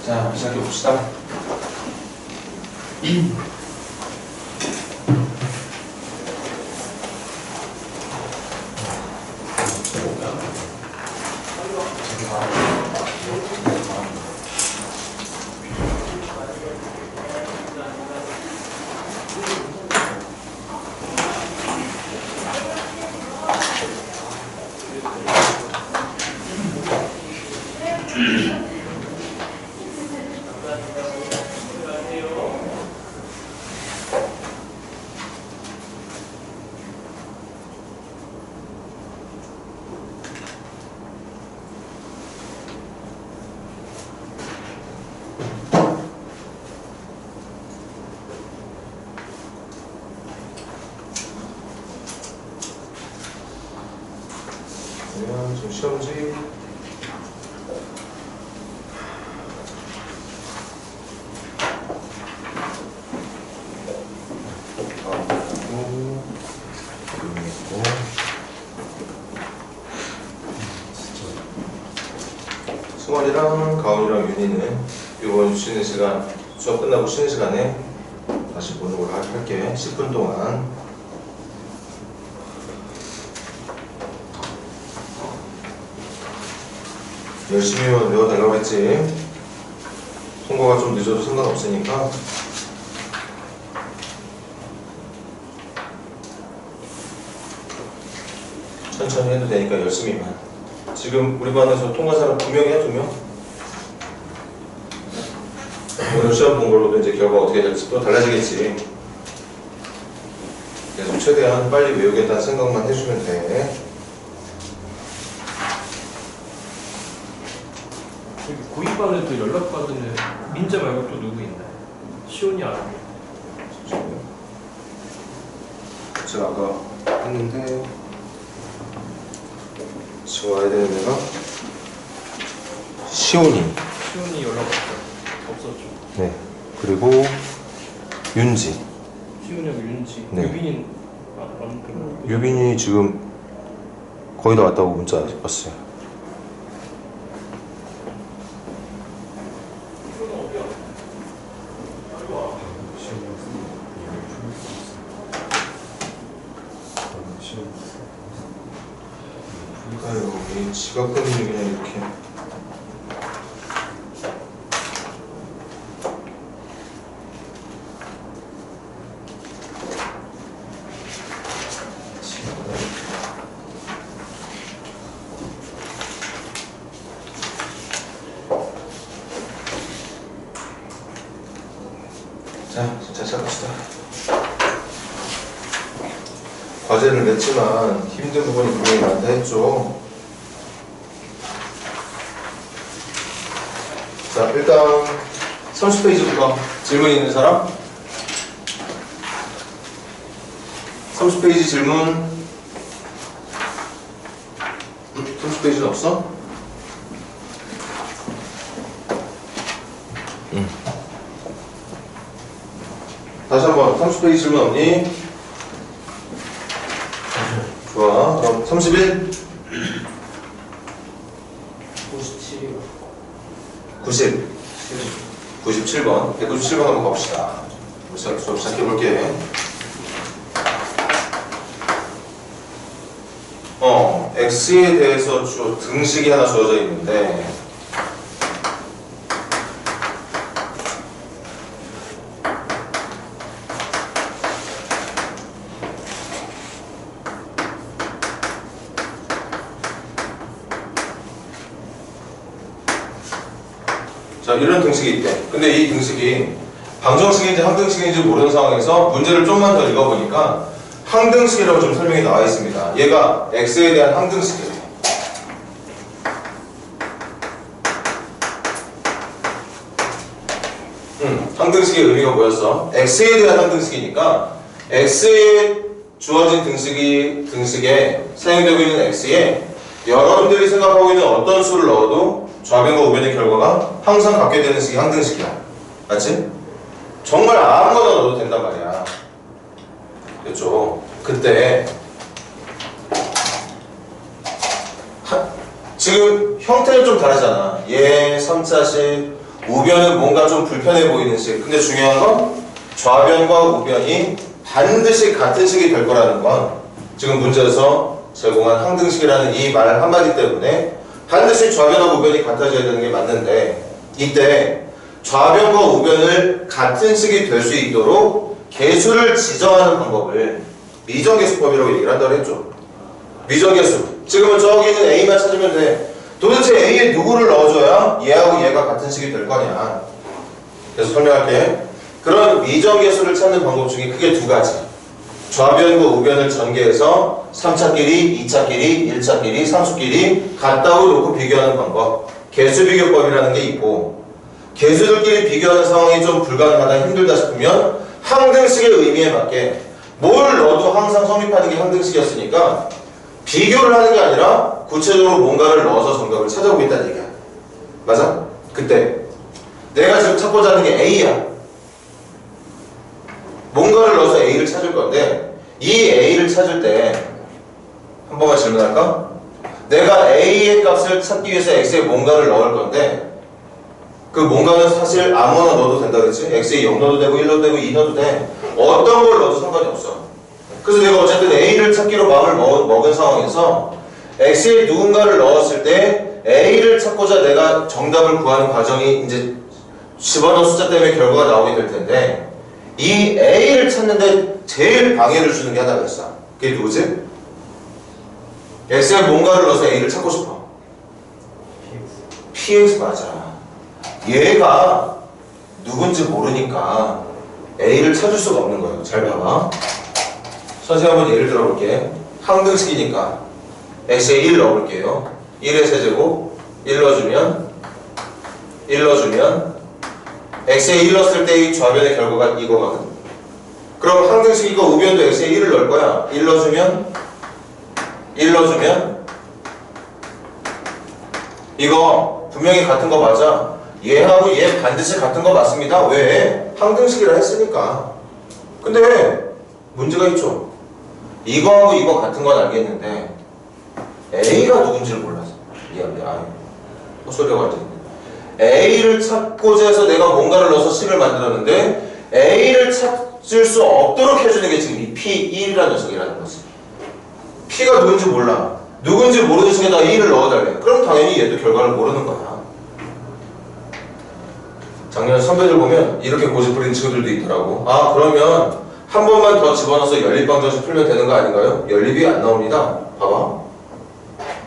자, 시작해 봅시다. 좀 시험지 승원이랑 가온이랑 윤희는 이번 쉬는 시간, 수업 끝나고 쉬는 시간에 다시 보는 걸로 할게. 10분 동안 열심히 외워달라고 했지. 통과가 좀 늦어도 상관없으니까. 천천히 해도 되니까 열심히만. 지금 우리 반에서 통과 사람 2명이야? 2명? 오늘 시험 본 걸로도 이제 결과가 어떻게 될지 또 달라지겠지. 그래서 최대한 빨리 외우겠다는 생각만 해주면 돼. 고이반에도 연락받은 민재 말고 또 누구 있나요? 시온이 아니에요? 제가 아까 했는데 지금 와야 되는 애가 시온이 연락 없었죠. 네, 그리고 윤지. 시온이하고 윤지. 네. 유빈이 안 그래요? 유빈이 지금 거의 다 왔다고 문자 왔어요. 아이고, 이 지각 때문에 그냥 이렇게. 자, 진짜 시작합시다. 과제를 냈지만 힘든 부분이 분명히 많다 했죠. 자, 일단 30페이지부터 질문 있는 사람? 30페이지 질문. 30페이지는 없어? 다시 한번 30페이지 질문 없니? 좋아. 그럼 31? 97이요. 90? 97번. 197번 한번 가봅시다. 수업 시작해볼게. X에 대해서 등식이 하나 주어져 있는데 자, 이런 등식이 있대. 근데 이 등식이 방정식인지 항등식인지 모르는 상황에서 문제를 좀만 더 읽어보니까 항등식이라고 좀 설명이 나와 있습니다. 얘가 x에 대한 항등식이에요. 항등식의 의미가 뭐였어? x에 대한 항등식이니까 x에 주어진 등식에 사용되고 있는 x에 여러분들이 생각하고 있는 어떤 수를 넣어도 좌변과 우변의 결과가 항상 갖게 되는 식이 항등식이야. 맞지? 정말 아무거나 넣어도 된단 말이야. 그렇죠? 그때 지금 형태는 좀 다르잖아. 얘 3차식, 우변은 뭔가 좀 불편해 보이는 식. 근데 중요한 건 좌변과 우변이 반드시 같은 식이 될 거라는 건 지금 문제에서 제공한 항등식이라는 이 말 한마디 때문에 반드시 좌변과 우변이 같아져야 되는 게 맞는데, 이때 좌변과 우변을 같은 식이 될 수 있도록 개수를 지정하는 방법을 미정계수법이라고 얘기를 한다고 했죠. 미정계수. 지금은 저기 있는 A만 찾으면 돼. 도대체 A에 누구를 넣어줘야 얘하고 얘가 같은 식이 될 거냐. 그래서 설명할게. 그런 미정계수를 찾는 방법 중에 크게 두 가지. 좌변과 우변을 전개해서 3차끼리, 2차끼리, 1차끼리, 상수끼리 같다고 놓고 비교하는 방법. 개수비교법이라는 게 있고, 개수들끼리 비교하는 상황이 좀 불가능하다, 힘들다 싶으면 항등식의 의미에 맞게 뭘 넣어도 항상 성립하는 게 항등식이었으니까 비교를 하는 게 아니라 구체적으로 뭔가를 넣어서 정답을 찾아보겠다는 얘기야. 맞아? 그때 내가 지금 찾고자 하는 게 A야. 뭔가를 넣어서 A를 찾을 건데, 이 A를 찾을 때 한 번만 질문할까? 내가 A의 값을 찾기 위해서 X에 뭔가를 넣을 건데, 그 뭔가는 사실 아무거나 넣어도 된다 그랬지? X에 0 넣어도 되고 1 넣어도 되고 2 넣어도 돼. 어떤 걸 넣어도 상관이 없어. 그래서 내가 어쨌든 A를 찾기로 마음을 먹은 상황에서 X에 누군가를 넣었을 때 A를 찾고자 내가 정답을 구하는 과정이 이제 집어넣은 숫자 때문에 결과가 나오게 될 텐데, 이 A를 찾는데 제일 방해를 주는 게 하나가 있어. 그게 누구지? X에 뭔가를 넣어서 A를 찾고 싶어. PX 맞아. 얘가 누군지 모르니까 A를 찾을 수가 없는 거예요. 잘 봐봐. 선생님 한번 예를 들어볼게. 항등식이니까 X에 1 넣어볼게요. 1의 세제곱 1 넣어주면 X에 1 넣었을 때 이 좌변의 결과가 이거거든. 그럼 항등식이고 우변도 X에 1을 넣을 거야. 1 넣어주면 이거 분명히 같은 거 맞아. 얘하고 얘 반드시 같은 거 맞습니다. 왜? 항등식이라 했으니까. 근데 문제가 있죠. 이거하고 이거 같은 건 알겠는데 A가 누군지를 몰라서. 미안해. 헛소리가 완전히. A를 찾고자 해서 내가 뭔가를 넣어서 식을 만들었는데 A를 찾을 수 없도록 해주는 게 지금 이 P1이라는 녀석이라는 거지. P가 누군지 몰라. 누군지 모르는 식에다 1을 넣어달래. 그럼 당연히 얘도 결과를 모르는 거야. 작년 선배들 보면 이렇게 고집 부리는 친구들도 있더라고. 아, 그러면 한 번만 더 집어넣어서 연립방정식 풀면 되는 거 아닌가요? 연립이 안 나옵니다. 봐봐.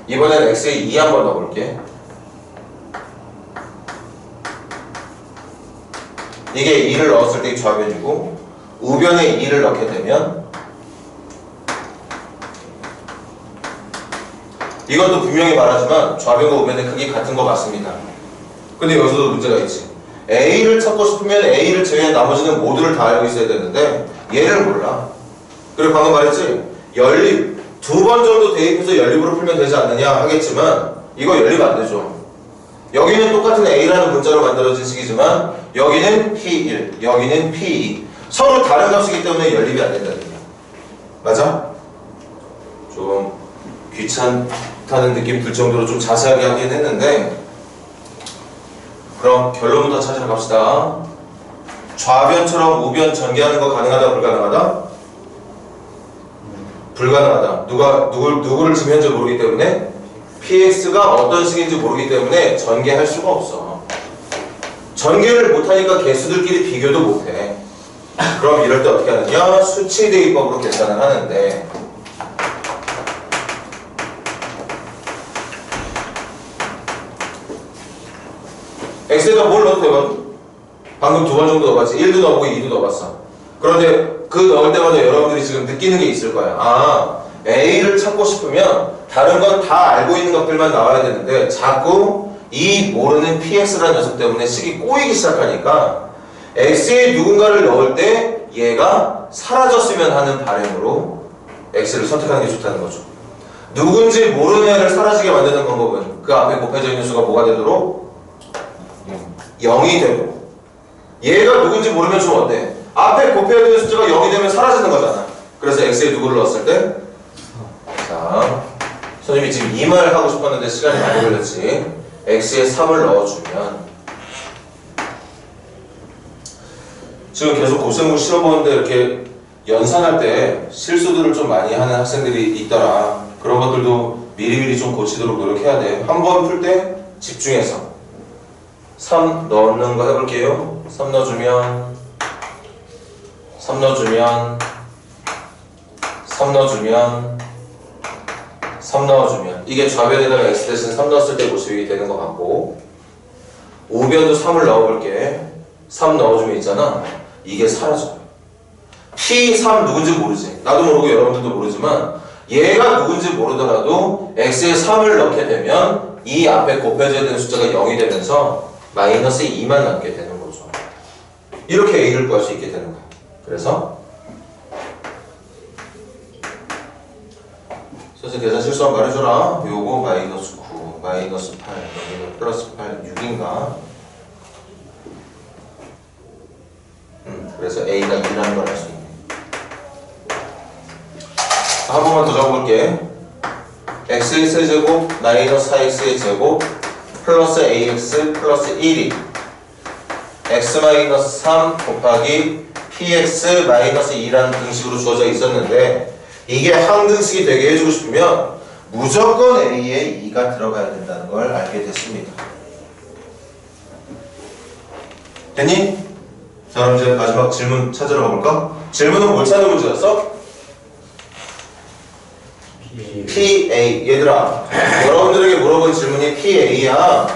이번엔 X에 2 한번 넣어볼게. 이게 2를 넣었을 때 좌변이고, 우변에 2를 넣게 되면 이것도 분명히 말하지만 좌변과 우변의 크기 같은 거 맞습니다. 근데 여기서도 문제가 있지. A를 찾고 싶으면 A를 제외한 나머지는 모두를 다 알고 있어야 되는데 얘를 몰라. 그리고 방금 말했지, 연립 2번 정도 대입해서 연립으로 풀면 되지 않느냐 하겠지만 이거 연립 안 되죠. 여기는 똑같은 A라는 문자로 만들어진 식이지만 여기는 P1, 여기는 P2. 서로 다른 값이기 때문에 연립이 안 된다는 얘기야. 맞아? 좀 귀찮다는 느낌 들 정도로 좀 자세하게 하긴 했는데, 그럼 결론부터 찾으러 갑시다. 좌변처럼 우변 전개하는 거 가능하다, 불가능하다? 불가능하다. 누구를 지금 현재 모르기 때문에, PX가 어떤 식인지 모르기 때문에 전개할 수가 없어. 전개를 못하니까 개수들끼리 비교도 못해. 그럼 이럴 때 어떻게 하느냐? 수치 대입법으로 계산을 하는데, X에다 뭘 넣어도 되거든? 방금 2번 정도 넣어봤지. 1도 넣어보고 2도 넣어봤어. 그런데 그 넣을 때마다 여러분들이 지금 느끼는 게 있을 거야. 아, A를 찾고 싶으면 다른 건 다 알고 있는 것들만 나와야 되는데 자꾸 이 모르는 PX라는 녀석 때문에 식이 꼬이기 시작하니까 X에 누군가를 넣을 때 얘가 사라졌으면 하는 바람으로 X를 선택하는 게 좋다는 거죠. 누군지 모르는 애를 사라지게 만드는 방법은 그 앞에 곱해져 있는 수가 뭐가 되도록? 0이 되고, 얘가 누군지 모르면 좀 어때? 앞에 곱해야 되는 숫자가 0이 되면 사라지는 거잖아. 그래서 X에 누구를 넣었을 때? 자, 선생님이 지금 이 말을 하고 싶었는데 시간이 많이 걸렸지. X에 3을 넣어주면 지금 계속 곱셈을 시험 보는데 이렇게 연산할 때 실수들을 좀 많이 하는 학생들이 있더라. 그런 것들도 미리미리 좀 고치도록 노력해야 돼. 한 번 풀 때 집중해서 3 넣는 거 해볼게요. 3 넣어주면 3 넣어주면 3 넣어주면 3 넣어주면 이게 좌변에다가 x 대신 3 넣었을 때 모습이 되는 것 같고, 우변도 3을 넣어볼게. 3 넣어주면 있잖아. 이게 사라져요. P3 누군지 모르지. 나도 모르고 여러분들도 모르지만 얘가 누군지 모르더라도 x에 3을 넣게 되면 이 앞에 곱해져야 되는 숫자가 0이 되면서 마이너스 2만 남게 되는 거죠. 이렇게 a를 구할 수 있게 되는 거예요. 그래서 선생님 계산 실수하면 말해줘라. 요거 마이너스 9, 마이너스 8, 여기는 플러스 8, 6인가? 그래서 a가 2라는 걸 알 수 있네. 한 번만 더 적어볼게. x의 세제곱 마이너스 4x의 제곱 플러스 ax 플러스 1이 x 마이너스 3 곱하기 px 마이너스 2라는 등식으로 주어져 있었는데, 이게 항등식이 되게 해주고 싶으면 무조건 a에 2가 들어가야 된다는 걸 알게 됐습니다. 됐니? 자, 그럼 이제 마지막 질문 찾으러 가볼까? 질문은 뭘 찾는 문제였어? PA. 얘들아, 여러분들에게 물어본 질문이 PA야.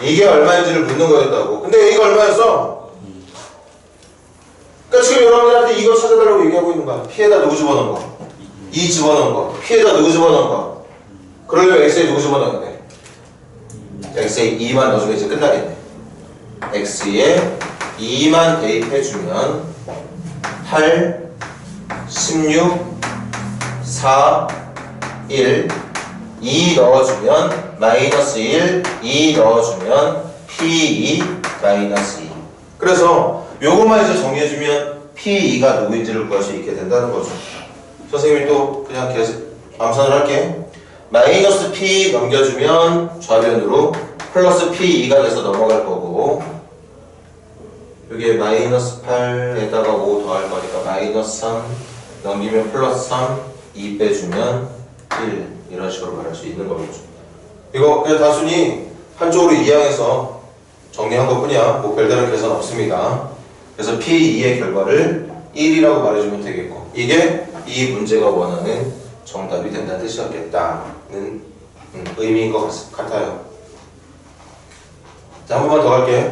이게 얼마인지를 묻는 거였다고. 근데 A가 얼마였어? 그러니까 지금 여러분들한테 이거 찾아달라고 얘기하고 있는 거야. P에다 누구 집어넣은 거? 2 집어넣은 거. P에다 누구 집어넣은 거? 그러려면 X에 누구 집어넣어야 돼? X에 2만 넣어주면 이제 끝나겠네. X에 2만 대입해주면 8, 16, 4, 1, 2 넣어주면 마이너스 1, 2 넣어주면 P2 마이너스 2. 그래서 요것만 이제 정리해주면 P2가 누구인지를 구할 수 있게 된다는 거죠. 선생님이 또 그냥 계속 암산을 할게. 마이너스 P 넘겨주면 좌변으로 플러스 P2가 돼서 넘어갈 거고, 여기에 마이너스 8에다가 5 더할 거니까 마이너스 3 넘기면 플러스 3, 2 빼주면 1, 이런 식으로 말할 수 있는 거죠. 이거 그냥 단순히 한쪽으로 이항해서 정리한 것 뿐이야. 뭐 별다른 계산 없습니다. 그래서 P2의 결과를 1이라고 말해주면 되겠고, 이게 이 문제가 원하는 정답이 된다는 뜻이었겠다는 의미인 것 같아요. 자, 한 번만 더 할게.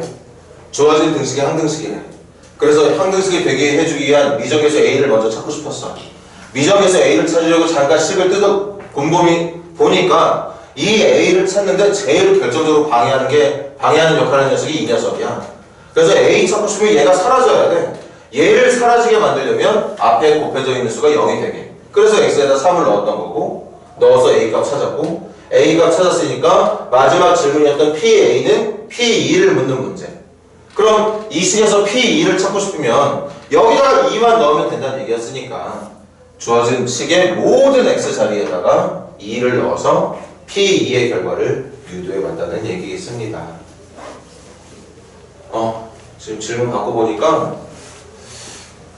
주어진 등식이 항등식이래. 그래서 항등식이 되게 해주기 위한 미적에서 A를 먼저 찾고 싶었어. 미적에서 A를 찾으려고 잠깐 식을 곰곰이 보니까 이 A를 찾는데 제일 결정적으로 방해하는 역할을 하는 녀석이 이 녀석이야. 그래서 A 찾고 싶으면 얘가 사라져야 돼. 얘를 사라지게 만들려면 앞에 곱해져 있는 수가 0이 되게. 그래서 X에다 3을 넣었던 거고, 넣어서 A 값 찾았고, A 값 찾았으니까 마지막 질문이었던 PA는 P2를 묻는 문제. 그럼 이 식에서 P2를 찾고 싶으면 여기다가 2만 넣으면 된다는 얘기였으니까 주어진 식의 모든 X 자리에다가 2를 넣어서 P2의 결과를 유도해 봤다는 얘기겠습니다. 지금 질문 받고 보니까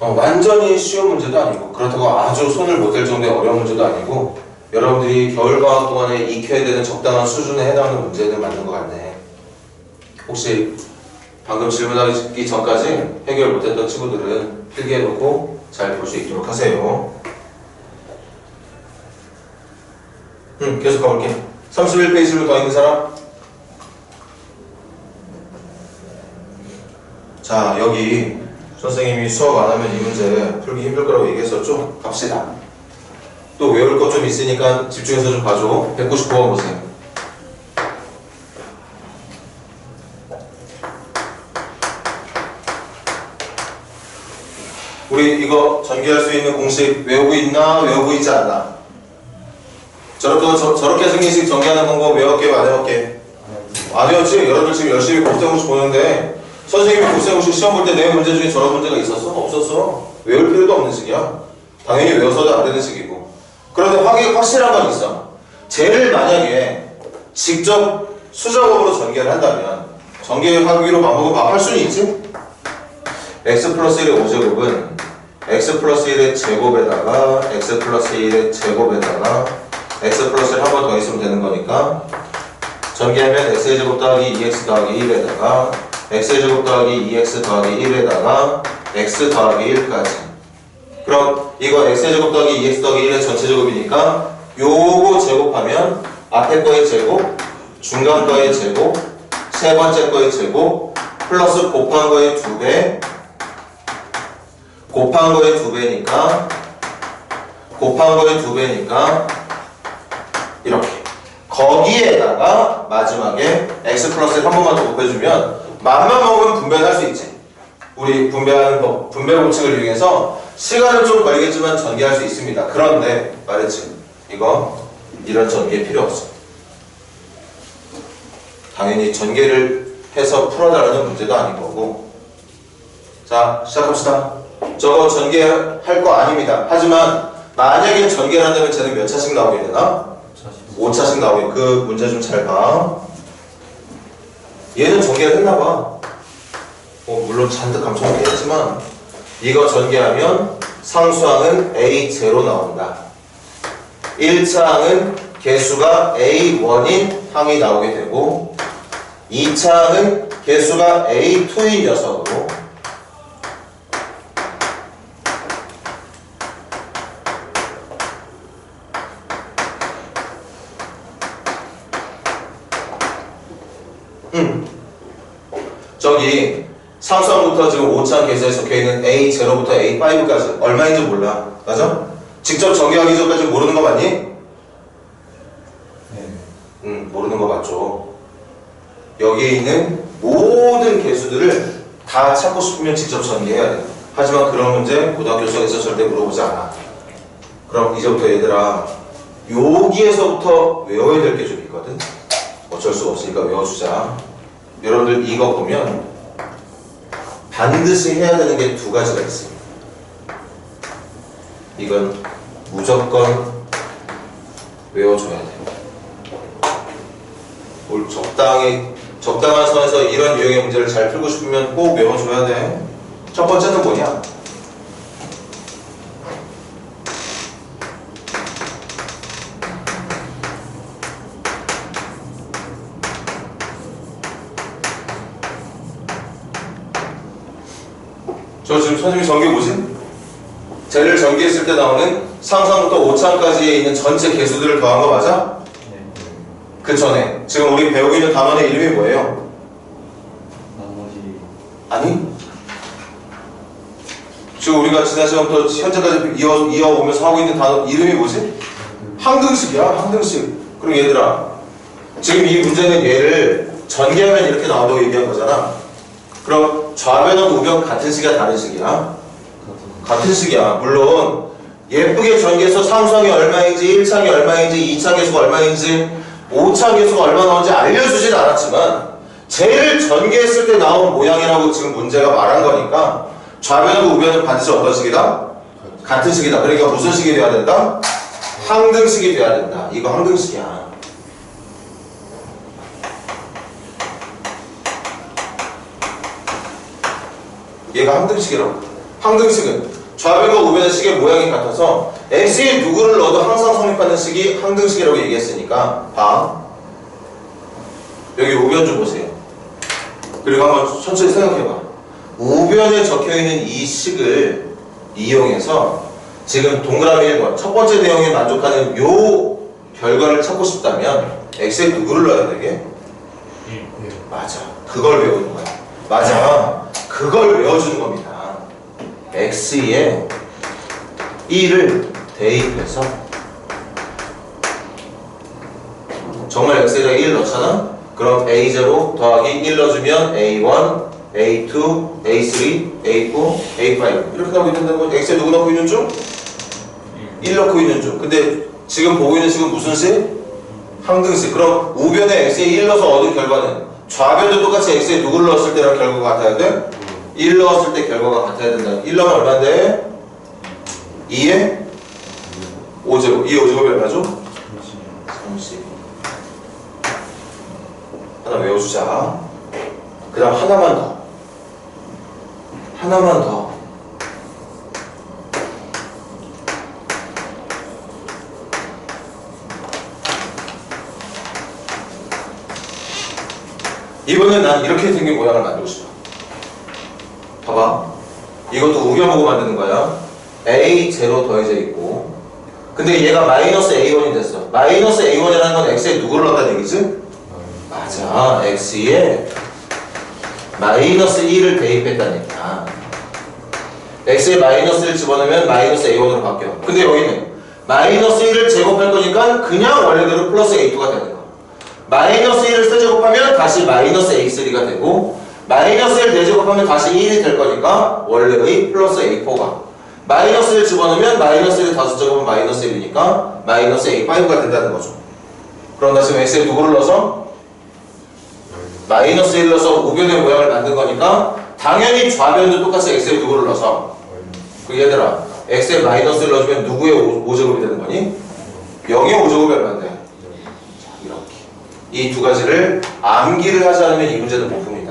완전히 쉬운 문제도 아니고, 그렇다고 아주 손을 못 댈 정도의 어려운 문제도 아니고, 여러분들이 겨울방학 동안에 익혀야 되는 적당한 수준에 해당하는 문제는 맞는 것 같네. 혹시 방금 질문하기 전까지 해결 못했던 친구들은 필기해놓고 잘 볼 수 있도록 하세요. 계속 가볼게. 31페이지로 더 있는 사람? 자, 여기 선생님이 수업 안 하면 이 문제 풀기 힘들 거라고 얘기했었죠? 갑시다. 또 외울 것 좀 있으니까 집중해서 좀 봐줘. 199번 보세요. 우리 이거 전개할 수 있는 공식 외우고 있나? 외우고 있지 않나? 저렇게 생긴 식 전개하는 방법 외웠게 안 외웠게? 안 외웠지? 여러분들 지금 열심히 곱셈공식 보는데 선생님이 곱셈공식 시험 볼 때 내 문제 중에 저런 문제가 있었어? 없었어? 외울 필요도 없는 식이야. 당연히 외워서도 안 되는 식이고. 그런데 확실한 건 있어. 쟤를 만약에 직접 수작업으로 전개를 한다면 전개하기로 방법은 할 수는 있지? x 플러스 1의 5제곱은 x 플러스 1의 제곱에다가 x 플러스 1의 제곱에다가 x 플러스 1 한 번 더 있으면 되는 거니까 전개하면 x의 제곱 더하기 2x 더하기 1에다가 x의 제곱 더하기 2x 더하기 1에다가 x 더하기 1까지. 그럼 이거 x의 제곱 더하기 2x 더하기 1의 전체 제곱이니까 요거 제곱하면 앞에 거의 제곱, 중간 거의 제곱, 세 번째 거의 제곱, 플러스 곱한 거의 2배, 곱한 거의 2배니까, 곱한 거의 2배니까, 이렇게. 거기에다가 마지막에 x 플러스 1 한 번만 더 곱해주면, 맘만 먹으면 분배할 수 있지. 우리 분배하는 법, 분배 법칙을 이용해서 시간은 좀 걸리겠지만 전개할 수 있습니다. 그런데, 말했지. 이거, 이런 전개 필요 없어. 당연히 전개를 해서 풀어달라는 문제도 아닌 거고. 자, 시작합시다. 저거 전개할 거 아닙니다. 하지만 만약에 전개를 한다면 쟤는 몇 차씩 나오게 되나? 5차씩 나오게. 그 문제 좀 잘 봐. 얘는 전개를 했나봐. 물론 잔뜩 감춰놓긴 했지만 이거 전개하면 상수항은 A0 나온다. 1차항은 개수가 A1인 항이 나오게 되고 2차항은 개수가 A2인 녀석으로 저기 상수항부터 지금 5차항 개수에 적혀있는 A0부터 A5까지 얼마인지 몰라. 맞아? 직접 전개하기 전까지 모르는 거 맞니? 네. 모르는 거 맞죠. 여기에 있는 모든 개수들을 다 찾고 싶으면 직접 전개해야 돼. 하지만 그런 문제 고등학교 수학에서 절대 물어보지 않아. 그럼 이제부터 얘들아 여기에서부터 외워야 될 게 좀 있거든. 어쩔 수가 없으니까 외워주자. 여러분들 이거 보면 반드시 해야 되는 게 두 가지가 있습니다. 이건 무조건 외워줘야 돼요. 적당한 선에서 이런 유형의 문제를 잘 풀고 싶으면 꼭 외워줘야 돼. 첫 번째는 뭐냐? 저 지금 선생님이 전개 뭐지? 쟤를 전개했을 때 나오는 상상부터 5차까지에 있는 전체 개수들을 더한 거 맞아? 네. 그 전에 지금 우리 배우고 있는 단원의 이름이 뭐예요? 나머지 아니? 지금 우리가 지난 시간부터 현재까지 이어오면서 하고 있는 단원 이름이 뭐지? 항등식이야, 항등식. 그럼 얘들아, 지금 이 문제는 얘를 전개하면 이렇게 나온다고 얘기한 거잖아. 그럼 좌변은 우변 같은 식이야, 다른 식이야? 같은 식이야. 물론 예쁘게 전개해서 상수항이 얼마인지, 1차항이 얼마인지, 2차 개수가 얼마인지, 5차 개수가 얼마 나오는지 알려주진 않았지만 쟤를 전개했을 때 나온 모양이라고 지금 문제가 말한 거니까 좌변하고 우변은 반드시 어떤 식이다? 같은 식이다. 그러니까 무슨 식이 돼야 된다? 항등식이 돼야 된다. 이거 항등식이야. 얘가 항등식이라고. 항등식은 좌변과 우변의 식의 모양이 같아서 x에 누구를 넣어도 항상 성립하는 식이 항등식이라고 얘기했으니까 봐. 여기 우변 좀 보세요. 그리고 한번 천천히 생각해봐. 우변에 적혀있는 이 식을 이용해서 지금 동그라미 1번 첫 번째 내용에 만족하는 요 결과를 찾고 싶다면 x에 누구를 넣어야 되게? 맞아. 그걸 외우는 거야. 맞아. 그걸 외워주는 겁니다. x에 1을 대입해서 정말 x에다 1 넣잖아? 그럼 a0 더하기 1 넣어주면 a1, a2, a3, a4, a5 이렇게 나오고 있는데 뭐 x에 누구 넣고 있는 중? 1 넣고 있는 중. 근데 지금 보고 있는 식은 무슨 식? 항등식. 그럼 우변에 x에 1 넣어서 얻은 결과는 좌변도 똑같이 x에 누구를 넣었을 때랑 결과가 같아야 돼? 1 넣었을 때 결과가 같아야 된다. 1 넣으면 얼마인데? 2에 5제곱. 2의 5제곱이 얼마죠? 30. 하나 외워주자. 그 다음 하나만 더. 하나만 더. 이번엔 난 이렇게 생긴 모양을 만들고 싶어. 봐봐. 이것도 우겨보고 만드는 거야. A0 더해져 있고. 근데 얘가 마이너스 A1이 됐어. 마이너스 A1이라는 건 X에 누구를 넣었다는 얘기지? 맞아. X에 마이너스 2를 대입했다는 얘기야. X에 마이너스 1 집어넣으면 마이너스 A1으로 바뀌어. 근데 여기는 마이너스 1을 제곱할 거니까 그냥 원래대로 플러스 A2가 되는 거야. 마이너스 1을 세제곱하면 다시 마이너스 A3가 되고 마이너스 1 대제곱하면 다시 1이 될 거니까 원래의 플러스 A4가 마이너스 1 집어넣으면 마이너스 1을 다섯 제곱은 마이너스 1이니까 마이너스 A5가 된다는 거죠. 그럼 나 지금 X에 누구를 넣어서? 마이너스 1을 넣어서 우변의 모양을 만든 거니까 당연히 좌변도 똑같이 X에 누구를 넣어서 그 얘들아 X에 마이너스 1을 넣어주면 누구의 5제곱이 되는 거니? 0의 5제곱이 얼마인데? 자, 이렇게 이 두 가지를 암기를 하지 않으면 이 문제는 못 풉니다.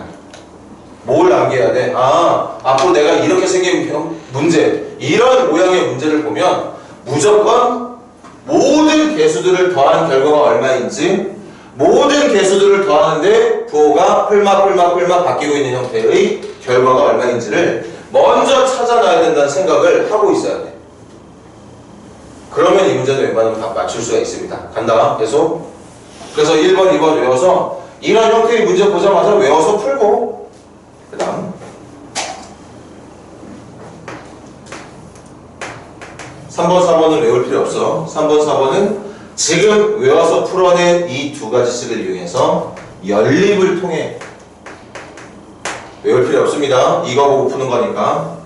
뭘 암기해야 돼? 아, 앞으로 내가 이렇게 생긴 문제, 이런 모양의 문제를 보면 무조건 모든 개수들을 더한 결과가 얼마인지, 모든 개수들을 더하는데 부호가 풀막 바뀌고 있는 형태의 결과가 얼마인지를 먼저 찾아놔야 된다는 생각을 하고 있어야 돼. 그러면 이 문제는 웬만하면 다 맞출 수가 있습니다. 간다. 계속. 그래서 1번, 2번 외워서 이런 형태의 문제 보자마자 외워서 풀고 그 다음 3번, 4번은 외울 필요 없어. 3번, 4번은 지금 외워서 풀어낸 이 두 가지 식을 이용해서 연립을 통해 외울 필요 없습니다. 이거 보고 푸는 거니까.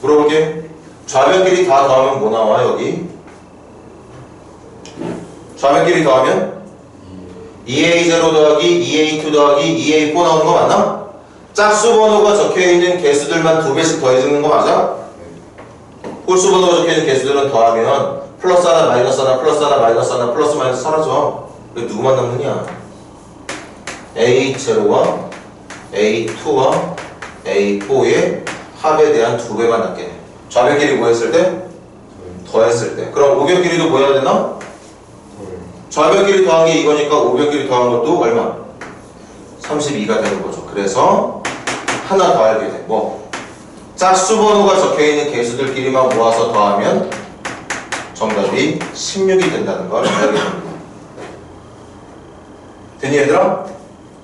물어볼게. 좌변끼리 다 더하면 뭐 나와 여기? 좌변끼리 더하면 2A0 더하기 2A2 더하기 2A4 나오는 거 맞나? 짝수 번호가 적혀있는 개수들만 2배씩 더해지는 거 맞아? 홀수 번호가 적혀있는 개수들은 더하면 플러스 하나 마이너스 하나 플러스 하나 마이너스 하나 플러스 마이너스 사라져. 그게 누구만 남느냐? A0와 A2와 A4의 합에 대한 2배만 남게 돼. 좌변끼리 뭐 했을 때? 더했을 때. 그럼 우변끼리도 뭐 해야 되나? 좌변끼리 더한 게 이거니까 우변끼리 더한 것도 얼마? 32가 되는 거죠. 그래서 하나 더 알게 돼. 뭐? 짝수 번호가 적혀있는 개수들끼리만 모아서 더하면 정답이 16이 된다는 걸 알게 됩니다. 되니 얘들아?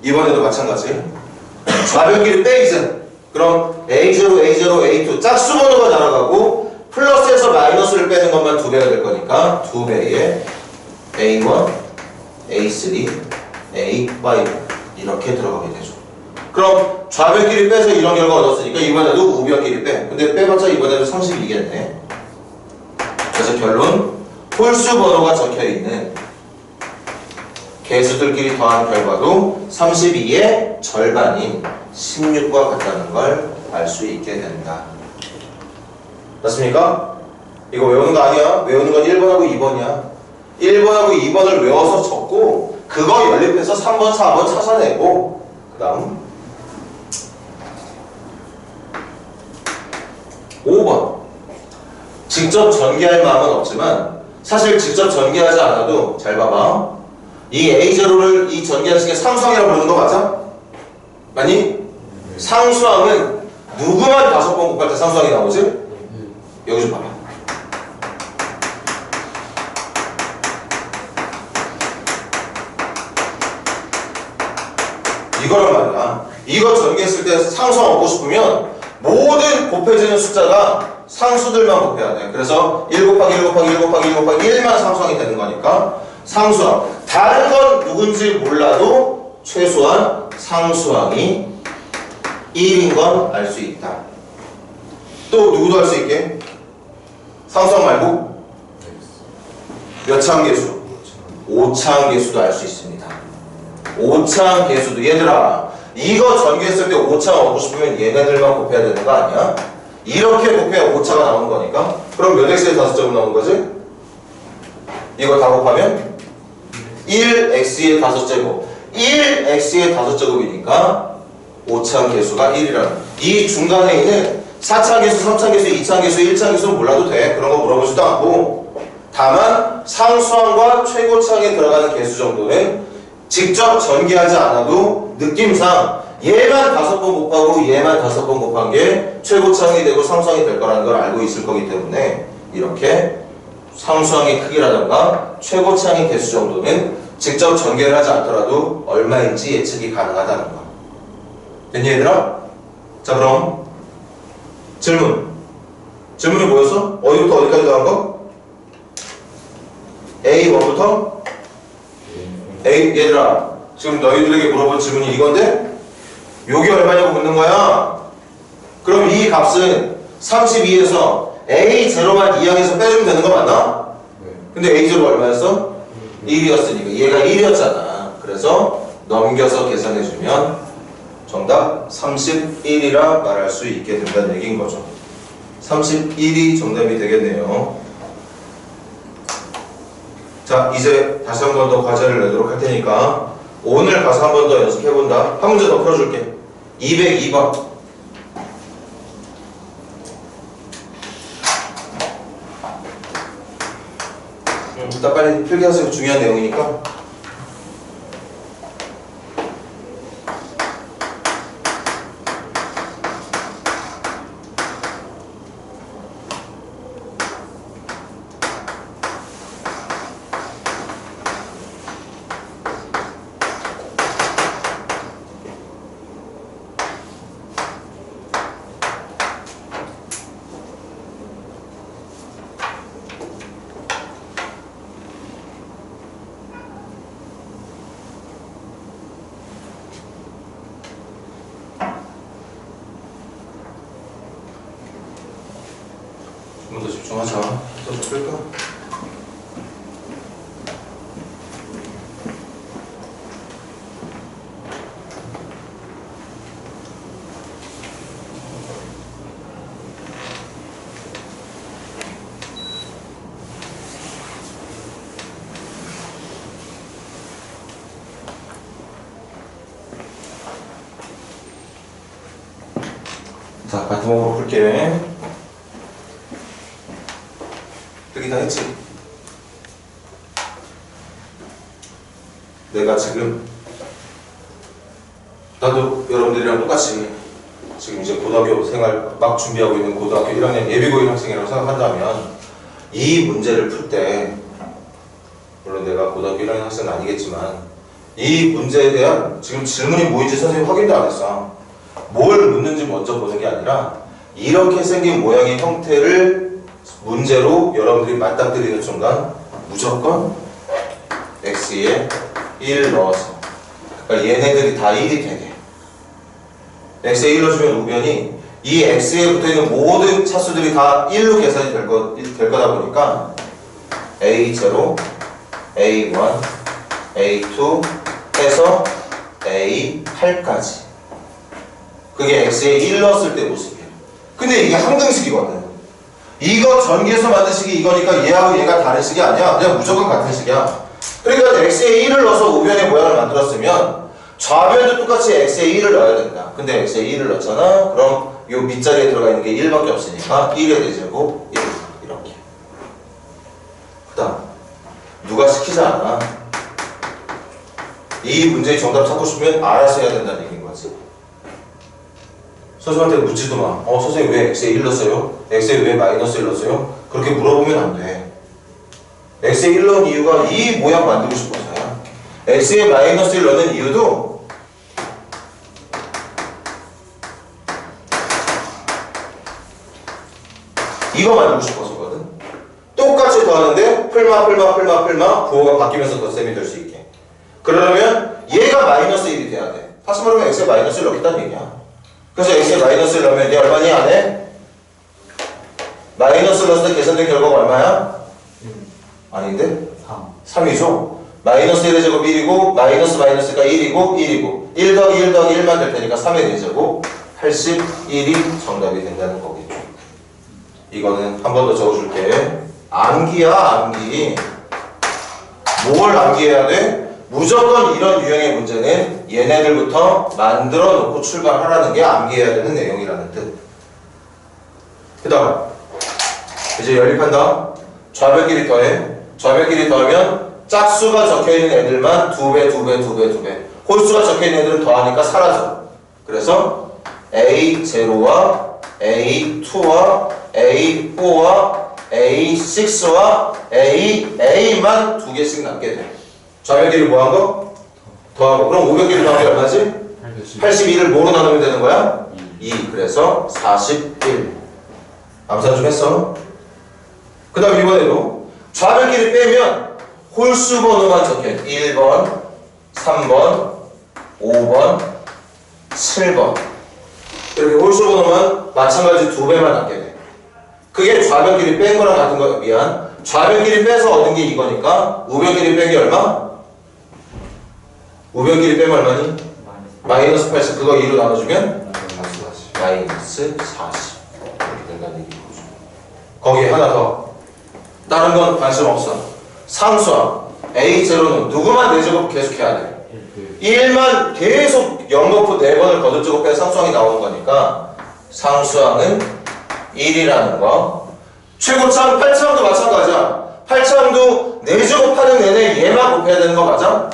이번에도 마찬가지. 좌변끼리 빼이즈. 그럼 A0, A0, A2 짝수 번호가 날아가고 플러스에서 마이너스를 빼는 것만 2배가 될 거니까 2배의 A1, A3, A5 이렇게 들어가게 되죠. 그럼 좌변끼리 빼서 이런 결과 얻었으니까 이번에도 우변끼리 빼. 근데 빼봤자 이번에도 32겠네. 그래서 결론 홀수 번호가 적혀있는 개수들끼리 더한 결과도 32의 절반인 16과 같다는 걸 알 수 있게 된다. 맞습니까? 이거 외우는 거 아니야. 외우는 건 1번하고 2번이야. 1번하고 2번을 외워서 적고 그거 연립해서 3번, 4번 찾아내고 그 다음 5번 직접 전개할 마음은 없지만 사실 직접 전개하지 않아도 잘 봐봐. 이 A0를 이 전개하는 식의 상수항이라고 부르는 거 맞아? 아니? 상수항은 누구만 5번 곱할 때 상수항이 나오지? 여기 좀 봐봐. 이거란 말이야. 이거 전개했을 때 상수항 얻고 싶으면 모든 곱해지는 숫자가 상수들만 곱해야 돼. 그래서 1 곱하기 1 곱하기 1 곱하기 1 곱하기 1만 상수항이 되는 거니까 상수항. 다른 건 누군지 몰라도 최소한 상수항이 1인 건 알 수 있다. 또 누구도 알 수 있게? 상수항 말고 몇 차항계수? 5차항계수도 알 수 있습니다. 5차항계수도 얘들아 이거 전개했을 때 5차 얻고 싶으면 얘네들만 곱해야 되는 거 아니야? 이렇게 곱해야 5차가 나오는 거니까 그럼 몇 x에 5제곱 나오는 거지? 이거 다 곱하면 1x의 5제곱 1x의 5제곱이니까 5차항 계수가 1이라는 이 중간에 있는 4차항 계수, 3차항 계수, 2차항 계수, 1차항 계수는 몰라도 돼. 그런 거 물어보지도 않고 다만 상수항과 최고차항에 들어가는 계수 정도는 직접 전개하지 않아도 느낌상 얘만 5번 곱하고 얘만 5번 곱한 게 최고차항이 되고 상수항이 될 거라는 걸 알고 있을 거기 때문에 이렇게 상수항의 크기라던가 최고차항의 개수 정도는 직접 전개를 하지 않더라도 얼마인지 예측이 가능하다는 거. 됐니 얘들아? 자 그럼 질문이 뭐였어? 어디부터 어디까지 나온 거? A1부터? 얘들아 지금 너희들에게 물어본 질문이 이건데 여기 얼마냐고 묻는 거야. 그럼 이 값은 32에서 A0만 2항에서 빼주면 되는 거 맞나? 근데 A0 얼마였어? 1이었으니까 얘가 1이었잖아. 그래서 넘겨서 계산해주면 정답 31이라 말할 수 있게 된다는 얘기인 거죠. 31이 정답이 되겠네요. 자 이제 다시 한 번 더 과제를 내도록 할 테니까 오늘 가서 한 번 더 연습해본다. 한 문제 더 풀어줄게. 202번. 일단 빨리 필기하세요. 중요한 내용이니까. 좀 더 집중하자. 또 풀까? 자, 같은 방법으로 풀게. 여기 다 했지? 내가 지금 나도 여러분들이랑 똑같이 지금 이제 고등학교 생활 막 준비하고 있는 고등학교 1학년 예비고일 학생이라고 생각한다면 이 문제를 풀 때 물론 내가 고등학교 1학년 학생은 아니겠지만 이 문제에 대한 지금 질문이 뭐인지 선생님 확인도 안 했어. 뭘 묻는지 먼저 보는 게 아니라 이렇게 생긴 모양의 형태를 문제로 여러분들이 맞닥뜨리는 순간 무조건 x에 1 넣어서 그러니까 얘네들이 다 1이 되게 x에 1 넣어주면 우변이 이 x에 붙어있는 모든 차수들이 다 1로 계산이 될 거다 보니까 a0, a1, a2 해서 a8까지 그게 x에 1 넣었을 때 모습이에요. 근데 이게 항등식이거든. 이거 전기에서 만든 식이 이거니까 얘하고 얘가 다른 식이 아니야. 그냥 무조건 같은 식이야. 그러니까 x에 1을 넣어서 우변의 모양을 만들었으면 좌변도 똑같이 x에 1을 넣어야 된다. 근데 x에 1을 넣었잖아. 그럼 요 밑자리에 들어가 있는 게 1밖에 없으니까 1의 대제곱 1 이렇게. 그 다음 누가 시키지 않아. 이 문제의 정답 찾고 싶으면 알아서 해야 된다는 얘기인 거지. 선생님한테 묻지도 마. 선생님 왜 x에 1 넣었어요? x에 왜 마이너스 1 넣었어요? 그렇게 물어보면 안 돼. x에 1 넣은 이유가 이 모양 만들고 싶어서야. x에 마이너스 1 넣는 이유도 이거 만들고 싶어서거든. 똑같이 더하는데 풀마 부호가 바뀌면서 덧셈이 될 수 있게. 그러려면 얘가 마이너스 1이 돼야 돼. 다시 말하면 x에 마이너스 1 넣겠다는 얘기야. 그래서 x에 마이너스 1 넣으면 얘 얼마니 안에? 마이너스 넣었을 때 계산된 결과가 얼마야? 아닌데? 3이죠? 마이너스 1의 제곱 1이고 마이너스가 1이고 1 더하기 1 더하기 1만 될 테니까 3의 4제곱 81이 정답이 된다는 거겠죠. 이거는 한 번 더 적어줄게. 암기야 암기. 뭘 암기해야 돼? 무조건 이런 유형의 문제는 얘네들부터 만들어 놓고 출발하라는 게 암기해야 되는 내용이라는 뜻. 그 다음 이제 연립한다. 좌변끼리 더해. 좌변끼리 더하면 짝수가 적혀있는 애들만 2배, 2배, 2배, 2배. 홀수가 적혀있는 애들은 더하니까 사라져. 그래서 A0와 A2와 A4와 A6와 A만 2개씩 남게 돼. 좌변끼리 뭐 한 거? 더하고. 그럼 우변끼리 더하면 얼마지? 82를 뭐로 나누면 되는 거야? 2. 그래서 41. 암산 좀 했어? 그 다음 이번에도 좌변끼리 빼면 홀수 번호만 적혀있는 1번, 3번, 5번, 7번 이렇게 홀수 번호만 마찬가지 2배만 남게 돼. 그게 좌변끼리 뺀 거랑 같은 거. 미안. 좌변끼리 빼서 얻은 게 이거니까 우변끼리 뺀 게 얼마? 우변끼리 빼면 얼마니? 마이너스 80. 그거 2로 나눠주면 마이너스 40 이렇게 된다는 얘기죠. 거기에 하나 더. 다른 건 관심 없어. 상수항 A0는 누구만 4제곱 계속 해야 돼. 1만 계속 0거푸 4번을 거듭제곱해야 상수항이 나오는 거니까 상수항은 1이라는 거. 최고차항 8차항도 마찬가지야. 8차항도 4제곱하는 내내 얘만 곱해야 되는 거 맞아?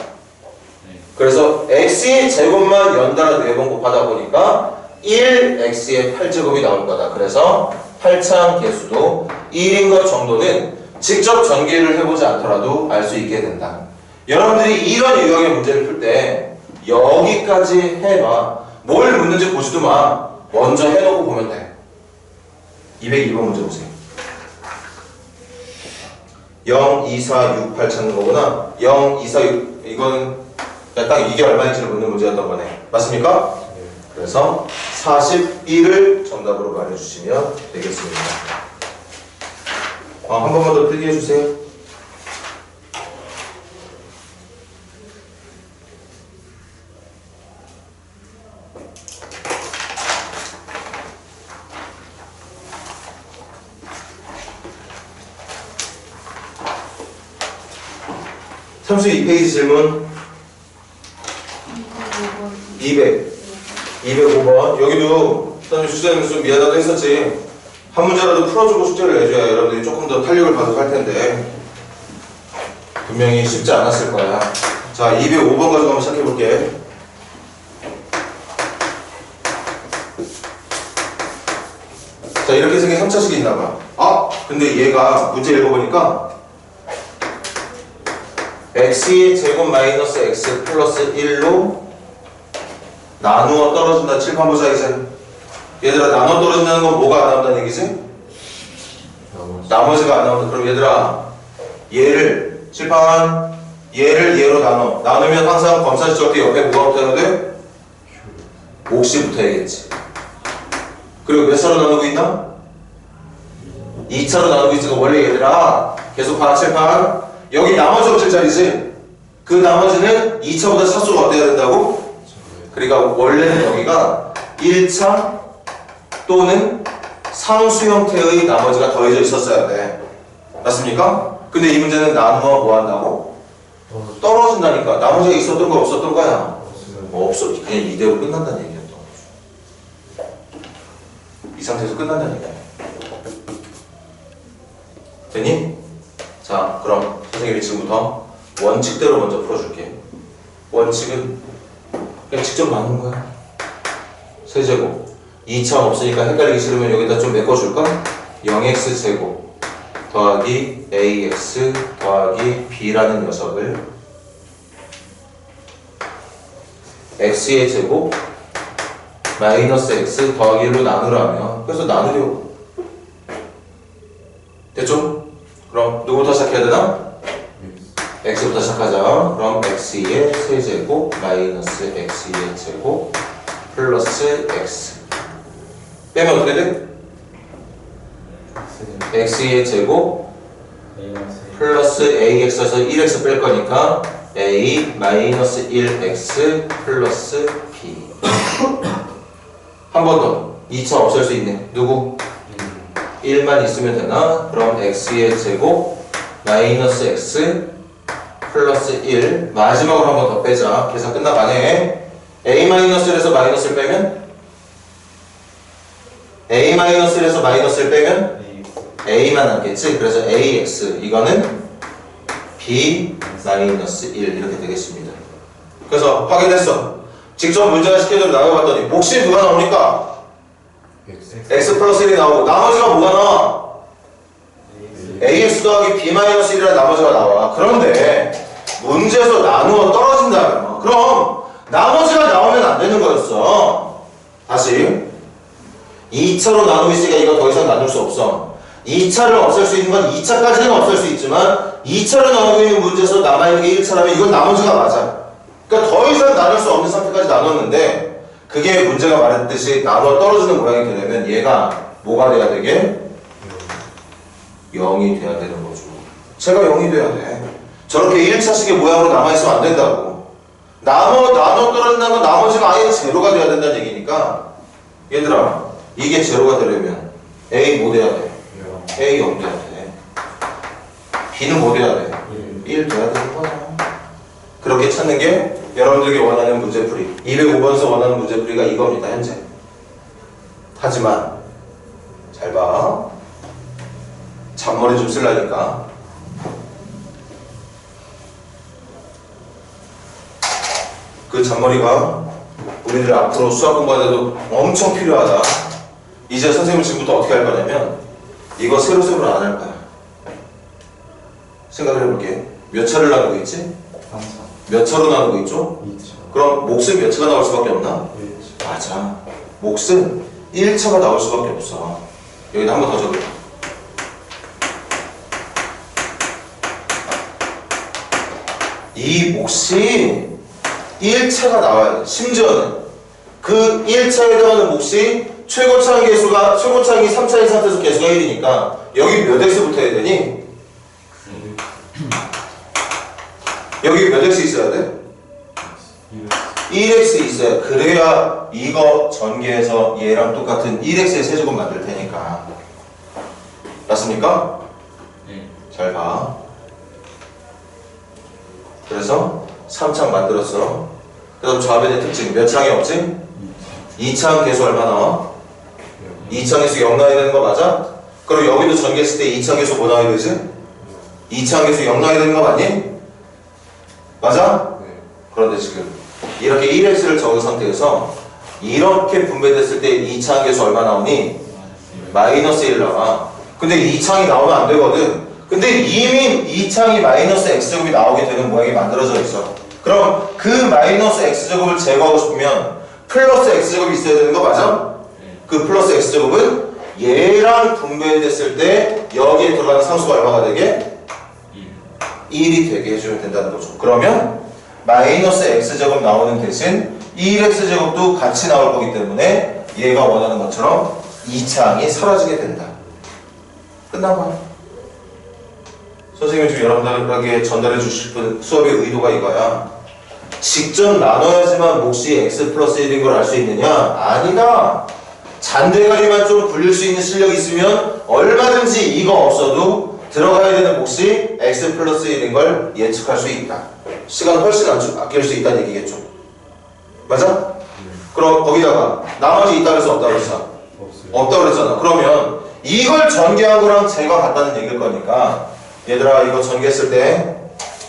그래서 x의 제곱만 연달아 4번 곱하다 보니까 1x의 8제곱이 나올 거다. 그래서 8차항 개수도 1인 것 정도는 직접 전개를 해보지 않더라도 알 수 있게 된다. 여러분들이 이런 유형의 문제를 풀 때 여기까지 해봐. 뭘 묻는지 보지도 마. 먼저 해놓고 보면 돼. 202번 문제 보세요. 0, 2, 4, 6, 8 찾는 거구나. 0, 2, 4, 6 이건 그냥 딱 이게 얼마인지를 묻는 문제였던 거네. 맞습니까? 그래서 41을 정답으로 말해주시면 되겠습니다. 한 번만 더 필기해 주세요. 삼수 2페이지 질문 205번. 여기도 수제는 좀 미안하다고 했었지. 한 문제라도 풀어주고 숙제를 내줘야 여러분들이 조금 더 탄력을 받아서 할 텐데 분명히 쉽지 않았을 거야. 자, 205번 가지고 한번 시작해 볼게. 자, 이렇게 생긴 3차식이 있나 봐. 아, 근데 얘가 문제 읽어보니까 x의 제곱 마이너스 x 플러스 1로 나누어 떨어진다. 칠판 보자 이제. 얘들아, 나눠 떨어진다는 건 뭐가 안 나온다는 얘기지? 나머지가 안 나온다. 그럼 얘들아, 얘를 칠판 얘를 얘로 나누면 항상 검사시절 때 옆에 뭐가 붙어야 돼? 몫이 붙어야겠지. 그리고 몇 차로 나누고 있나? 2차로 나누고 있으니까 원래 얘들아 계속 봐. 칠판 여기 나머지 없을 자리지. 그 나머지는 2차보다 차수가 어때야 된다고? 그러니까 원래는 여기가 1차 또는 상수 형태의 나머지가 더해져 있었어야 돼. 맞습니까? 근데 이 문제는 나누어 뭐 한다고? 떨어진다니까. 나머지가 있었던 거 없었던 거야? 없어. 그냥 이대로 끝난다는 얘기야. 또. 이 상태에서 끝난다는 얘기야. 됐니? 자, 그럼 선생님이 지금부터 원칙대로 먼저 풀어줄게. 원칙은 그냥 직접 나눈 거야. 세제곱. 2차 없으니까 헷갈리기 싫으면 여기다 좀 메꿔줄까? 0x제곱 더하기 ax 더하기 b라는 녀석을 x의 제곱 마이너스 x 더하기 1로 나누라면 그래서 나누려고. 됐죠? 그럼 누구부터 시작해야 되나? x부터 시작하자. 그럼 x의 세제곱 마이너스 x의 제곱 플러스 x 빼면 어떻게 돼? x의 제곱 플러스 ax에서 1x 뺄 거니까 a 마이너스 1x 플러스 b. 한 번 더. 2차 없앨 수 있네. 누구? 1만 있으면 되나? 그럼 x의 제곱 마이너스 x 플러스 1 마지막으로 한 번 더 빼자. 계산 끝나가네. A-1에서 마이너스를 빼면 A-1에서 마이너스를 빼면 A만 남겠지? 그래서 AX 이거는 B-1 이렇게 되겠습니다. 그래서 확인했어. 직접 문제가 시켜서 나눠봤더니 몫이 누가 나오니까? X 플러스 1이 나오고 나머지가 뭐가 나와? AX 더하기 B-1이라는 나머지가 나와. 그런데 문제에서 나누어 떨어진다면 그럼 나머지가 나오면 안 되는 거였어. 다시 2차로 나누고 있으니까 이거 더 이상 나눌 수 없어. 2차를 없앨 수 있는 건 2차까지는 없앨 수 있지만 2차로 나누고 있는 문제에서 남아있는 게 1차라면 이건 나머지가 맞아. 그러니까 더 이상 나눌 수 없는 상태까지 나눴는데 그게 문제가 말했듯이 나누어 떨어지는 모양이 되려면 얘가 뭐가 돼야 되게? 0이 돼야 되는 거죠. 제가 0이 돼야 돼. 저렇게 1차식의 모양으로 남아있으면 안 된다고. 나눠 떨어진다는 건 나머지가 아예 제로가 돼야 된다는 얘기니까 얘들아 이게 제로가 되려면 A 뭐 돼야 돼? A 0 돼야 돼. B는 뭐 돼야 돼? 1 돼야 되는 거야. 그렇게 찾는 게 여러분들에게 원하는 문제풀이 205번에서 원하는 문제풀이가 이겁니다. 현재. 하지만 잘 봐. 잔머리 좀 쓰려니까 그 잔머리가 우리들 앞으로 수학 공부할 때도 엄청 필요하다. 이제 선생님은 지금부터 어떻게 할 거냐면 이거 세로세로는 안 할 거야. 생각을 해볼게. 몇 차를 나누고 있지? 3차. 몇 차로 나누고 있죠? 2차. 그럼 몫은 몇 차가 나올 수밖에 없나? 1차. 맞아. 몫은 1차가 나올 수밖에 없어. 여기다 한 번 더 적을게. 이 몫이 1차가 나와야 돼. 심지어는 그 1차에 해당하는 몫이 최고차항 계수가 최고차항이 3차인 상태에서 계수가 1이니까 여기 몇 x 붙어야 되니? 여기 몇 x 있어야 돼? 1x 있어야 그래야 이거 전개해서 얘랑 똑같은 1x의 세제곱 만들 테니까. 맞습니까? 잘 봐. 그래서 3창 만들었어. 그 다음 좌변의 특징 몇 창이 없지? 2창 계수 얼마 나와? 2창 계수 0 나와야 되는 거 맞아? 그럼 여기도 전개했을 때 2창 계수 뭐 나와야 되지? 2창 계수 0 나와야 되는 거 맞니? 맞아? 네. 그런데 지금 이렇게 1x를 적은 상태에서 이렇게 분배됐을 때 2창 계수 얼마 나오니? 마이너스 1 나와. 근데 2창이 나오면 안 되거든. 근데 이미 2창이 마이너스 x제곱이 나오게 되는 모양이 만들어져 있어. 그럼 그 마이너스 x제곱을 제거하고 싶으면 플러스 x제곱이 있어야 되는 거 맞아? 그 플러스 x제곱은 얘랑 분배됐을 때 여기에 들어가는 상수가 얼마가 되게? 1이 되게 해주면 된다는 거죠. 그러면 마이너스 x제곱 나오는 대신 1x제곱도 같이 나올 거기 때문에 얘가 원하는 것처럼 2창이 사라지게 된다. 끝나봐. 선생님이 지금 여러분들에게 전달해 주실 싶은 수업의 의도가 이거야. 직접 나눠야지만 몫이 x 플러스 1인 걸 알 수 있느냐? 아니다. 잔대가리만 좀 굴릴 수 있는 실력이 있으면 얼마든지 이거 없어도 들어가야 되는 몫이 x 플러스 1인 걸 예측할 수 있다. 시간 훨씬 아낄 수 있다는 얘기겠죠. 맞아? 그럼 거기다가 나머지 있다 그래서 없다 그랬어? 없어요. 없다 그랬잖아. 그러면 이걸 전개한 거랑 제가 같다는 얘기일 거니까 얘들아 이거 전개했을 때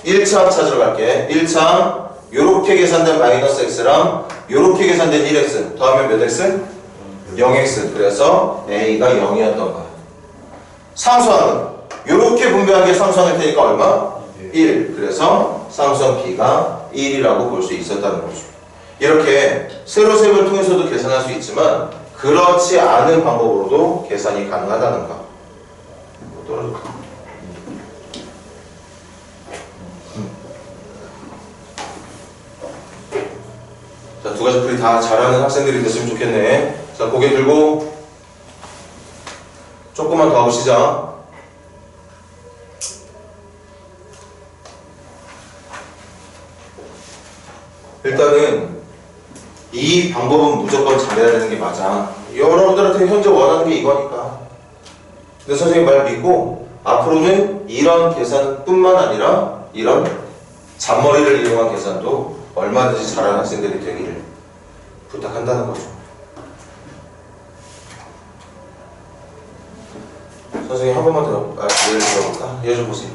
1창 찾으러 갈게. 1창 요렇게 계산된 마이너스 x랑 요렇게 계산된 1x 더하면 몇 x? 0x. 그래서 a가 0이었던 거야. 상수항은 요렇게 분배한 게 상수항일 테니까 얼마? 1. 그래서 상수항 b가 1이라고 볼 수 있었다는 거죠. 이렇게 세로셈을 통해서도 계산할 수 있지만 그렇지 않은 방법으로도 계산이 가능하다는 거. 떨어질까? 자, 두 가지 풀이 다 잘하는 학생들이 됐으면 좋겠네. 자, 고개 들고 조금만 더 가보시자. 일단은 이 방법은 무조건 잘해야 되는 게 맞아. 여러분들한테 현재 원하는 게 이거니까. 근데 선생님 말 믿고 앞으로는 이런 계산뿐만 아니라 이런 잔머리를 이용한 계산도 얼마든지 잘하는 학생들이 되기를 부탁한다는 거죠. 선생님 한 번만 더 예를 들어볼까? 예를 좀 보세요.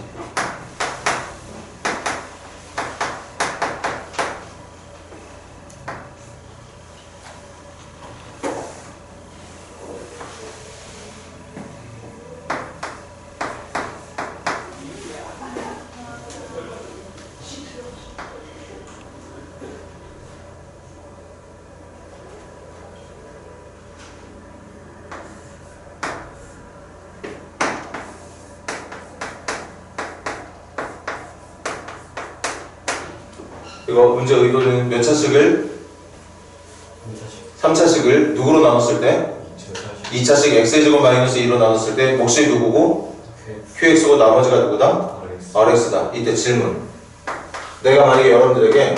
이거 문제 의도는 몇 차식을? 3차식을 누구로 나눴을 때? 2차식 x의 제곱 마이너스 2로 나눴을 때 몫이 누구고? qx고 나머지가 누구다? rx다. 이때 질문. 내가 만약에 여러분들에게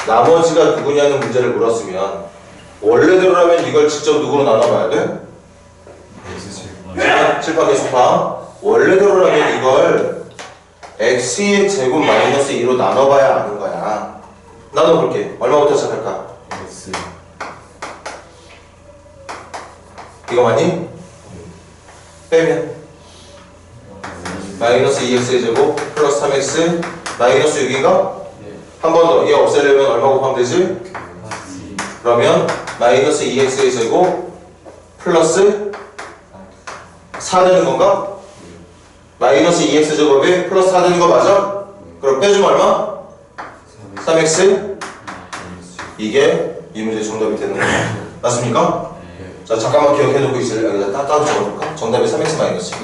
나머지가 누구냐는 문제를 물었으면 원래대로라면 이걸 직접 누구로 나눠봐야 돼? 칠파 계속파. 원래대로라면 이걸 x의 제곱 마이너스 2로 나눠봐야 아는 거야. 나눠볼게. 얼마부터 시작할까? x 이거 맞니? 빼면 마이너스 2x의 제곱 플러스 3x 마이너스 6인가? 한 번 더. 얘 없애려면 얼마 곱하면 되지? 그러면 마이너스 2x의 제곱 플러스 4 되는 건가? 마이너스 2x 제곱에 플러스 4 되는 거 맞아? 그럼 빼주면 얼마? 3x? 이게 이 문제의 정답이 되는 거야. 맞습니까? 자, 잠깐만 기억해두고 있을래? 여기다 따로 적어볼까? 정답이 3x 마이너스 2.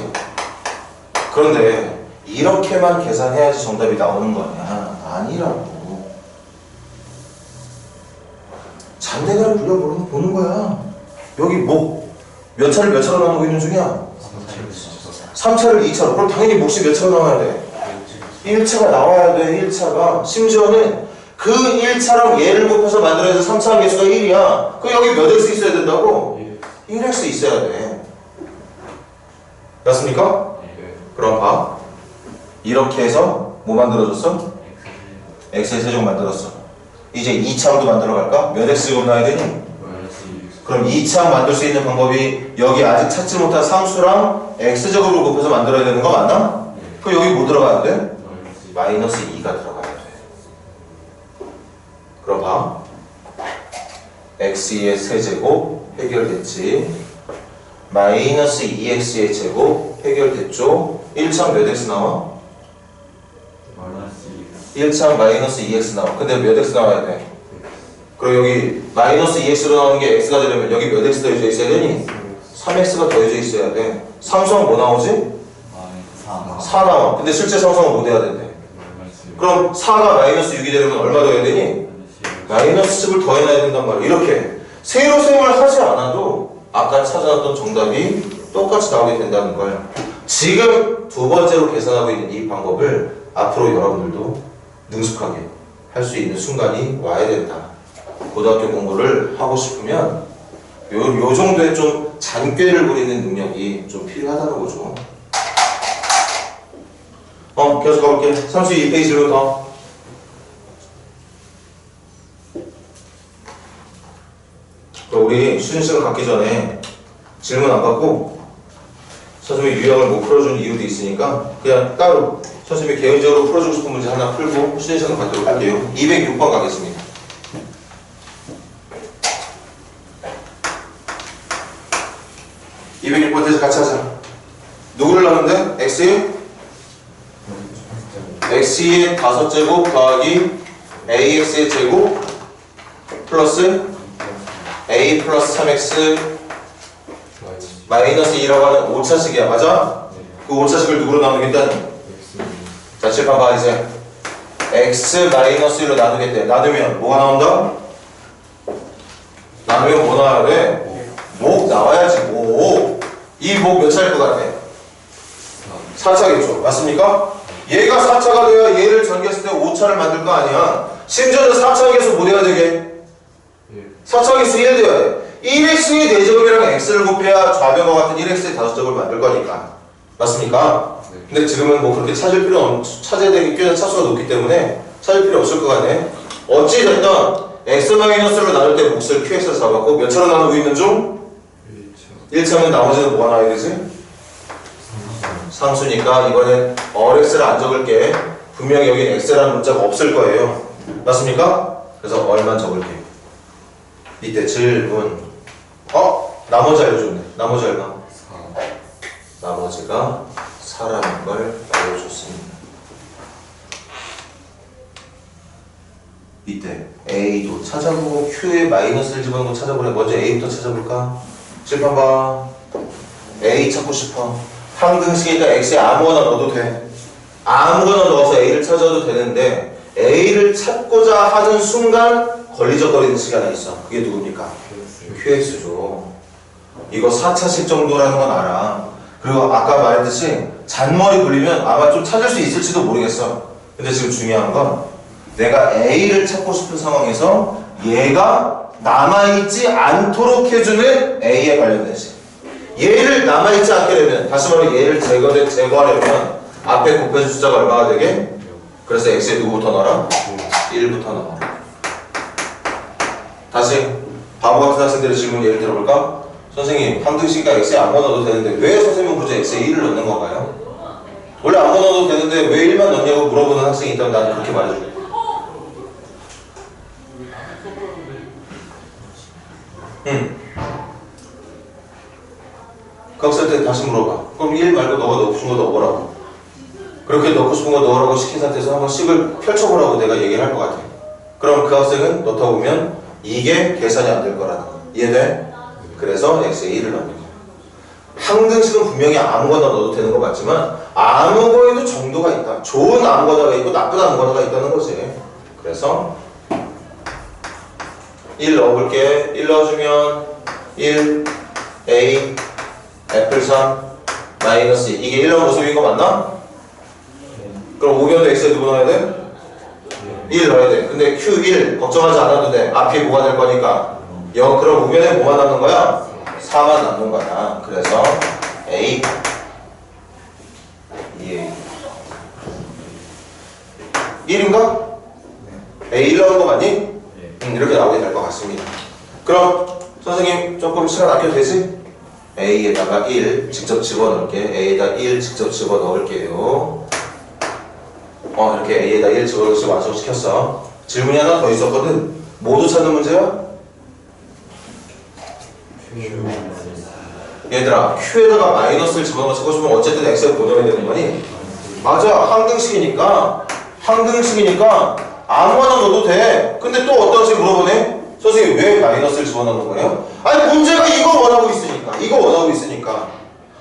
그런데 이렇게만 계산해야지 정답이 나오는 거냐? 아니라고. 잔대가를 보는 거야. 여기 뭐 몇 차를 몇 차로 나누고 있는 중이야? 3차를 2차로. 그럼 당연히 몫이 몇 차로 나와야 돼? 1차가 나와야 돼. 1차가. 심지어는 그 1차랑 얘를 곱해서 만들어야 돼. 3차 개수가 1이야. 그 여기 몇 x 있어야 된다고? 1x 있어야 돼. 맞습니까? 그럼 봐. 이렇게 해서 뭐 만들어줬어? x의 세제곱 만들었어. 이제 2차로도 만들어 갈까? 몇 x제곱 나와야 되니? 그럼 2차 만들 수 있는 방법이 여기 아직 찾지 못한 상수랑 x제곱을 곱해서 만들어야 되는 거 맞나? 그럼 여기 뭐 들어가야 돼? 마이너스 2가 들어가야 돼. 그럼 봐. x의 세제곱 해결됐지. 마이너스 2x의 제곱 해결됐죠. 1창 몇 x 나와? 1창 마이너스 2x 나와. 근데 몇 x 나와야 돼? 그럼 여기 마이너스 2x로 나오는 게 x가 되려면 여기 몇 x 더해져 있어야 되니? 3x가 더해져 있어야 돼. 상수항 뭐 나오지? 4 나와. 근데 실제 상수항은 뭐 돼야 된대? 그럼 4가 마이너스 6이 되려면 얼마 더해야 되니? 마이너스 10을 더해놔야 된단 말이야. 이렇게 세로 셈을 하지 않아도 아까 찾아놨던 정답이 똑같이 나오게 된다는 걸. 지금 두 번째로 계산하고 있는 이 방법을 앞으로 여러분들도 능숙하게 할 수 있는 순간이 와야 된다. 고등학교 공부를 하고 싶으면 요 정도의 좀 잔꾀를 부리는 능력이 좀 필요하다는 거죠. 계속 가볼게. 32페이지부터. 우리 쉬는 시간 갖기 전에 질문 안 받고 선생님이 유형을 못 풀어주는 이유도 있으니까 그냥 따로 선생님이 개인적으로 풀어주고 싶은 문제 하나 풀고 쉬는 시간 갖도록 할게요. 206번 가겠습니다. 206번에서 같이 하자. 누구를 나누는데? x의 5제곱 더하기 ax의 제곱 플러스 a 플러스 3x 마이너스 2라고 하는 5차식이야. 맞아? 그 5차식을 누구로 나누겠다니? 자, 칠판 봐 이제. x 마이너스 1로 나누겠대. 나누면 뭐가 나온다? 나누면 뭐 나와야 돼? 목 나와야지. 목. 이 목 몇 차일 것 같아? 4차겠죠. 맞습니까? 얘가 4차가 돼야 얘를 전개했을 때 5차를 만들 거 아니야. 심지어는 4차 개수 뭐 돼야 되게? 4차 개수 1 돼야 돼. 1x의 4제곱이랑 x를 곱해야 좌변과 같은 1x의 5제곱을 만들 거니까. 맞습니까? 근데 지금은 뭐 그렇게 찾아야 되기 꽤나 차수가 높기 때문에 찾을 필요 없을 것 같네. 어찌됐든 x-로 나눌 때 몫을 qx에서 잡았고 몇 차로 나누고 있는 중? 1차면 나머지는 뭐가 나와야 되지? 상수니까 이번엔 rx를 안 적을게. 분명히 여기 x라는 문자가 없을 거예요. 맞습니까? 그래서 r만 적을게. 이때 질문. 나머지 알려줬네. 나머지 얼마? 4. 나머지가 4라는 걸 알려줬습니다. 이때 A도 찾아보고 Q에 마이너스를 집어넣고 찾아보래. 먼저 A부터 찾아볼까? 칠판 봐. A 찾고 싶어. 항등식이니까 X에 아무거나 넣어도 돼. 아무거나 넣어서 A를 찾아도 되는데 A를 찾고자 하는 순간 걸리적거리는 식이 하나 있어. 그게 누굽니까? QX죠. 이거 4차식 정도라는 건 알아. 그리고 아까 말했듯이 잔머리 굴리면 아마 좀 찾을 수 있을지도 모르겠어. 근데 지금 중요한 건 내가 A를 찾고 싶은 상황에서 얘가 남아있지 않도록 해주는 A에 관련된 식. 얘를 남아있지 않게 되면, 다시 말해 얘를 제거하려면 앞에 곱해준 숫자가 얼마가 되게? 그래서 X에 누구부터 넣어라? 1부터 넣어라. 다시 바보 같은 학생들의 질문 예를 들어볼까? 선생님, 항등식이니까 X에 아무거나 넣어도 되는데 왜 선생님은 굳이 X에 1을 넣는 건가요? 원래 아무거나 넣어도 되는데 왜 1만 넣냐고 물어보는 학생이 있다면 나는 그렇게 말해줄게. 그 학생한테 다시 물어봐. 그럼 1 말고 너가 넣고 싶은 거 넣어보라고. 그렇게 넣고 싶은 거 넣으라고 시킨 상태에서 한번 식을 펼쳐보라고 내가 얘기를 할 것 같아. 그럼 그 학생은 넣다 보면 이게 계산이 안 될 거라는 거야. 이해돼? 그래서 X에 1을 넣는 거야. 항등식은 분명히 아무거나 넣어도 되는 거 맞지만 아무 거에도 정도가 있다. 좋은 아무거나가 있고 나쁜 아무거나가 있다는 거지. 그래서 1 넣어볼게. 1 넣어주면 1 A 애플 3 마이너스 2. 이게 1 넣은 모습인 거 맞나? 그럼 우변도 X에 누구 넣어야 돼? 1 넣어야 돼. 근데 Q1 걱정하지 않아도 돼. 앞이 뭐가 될 거니까 0. 그럼 우변에 뭐만 남는 거야? 4만 남는 거야. 그래서 A 2A 1인가? A 1 넣은 거 맞니? 이렇게 나오게 될 것 같습니다. 그럼 선생님 조금 시간 아껴도 되지? A에다가 1 직접 집어넣을게. A에다 1 직접 집어넣을게요. 이렇게 A에다 1 집어넣어서 완성시켰어. 질문이 하나 더 있었거든. 모두 찾는 문제야? 얘들아, Q에다가 마이너스를 집어넣고 싶으면 어쨌든 X를 보내야 되는 거니? 맞아. 항등식이니까 아무거나 넣어도 돼. 근데 또 어떤 식으로 물어보네? 선생님 왜 마이너스를 집어넣는 거예요? 아니 문제가 이걸 원하고 있으니까.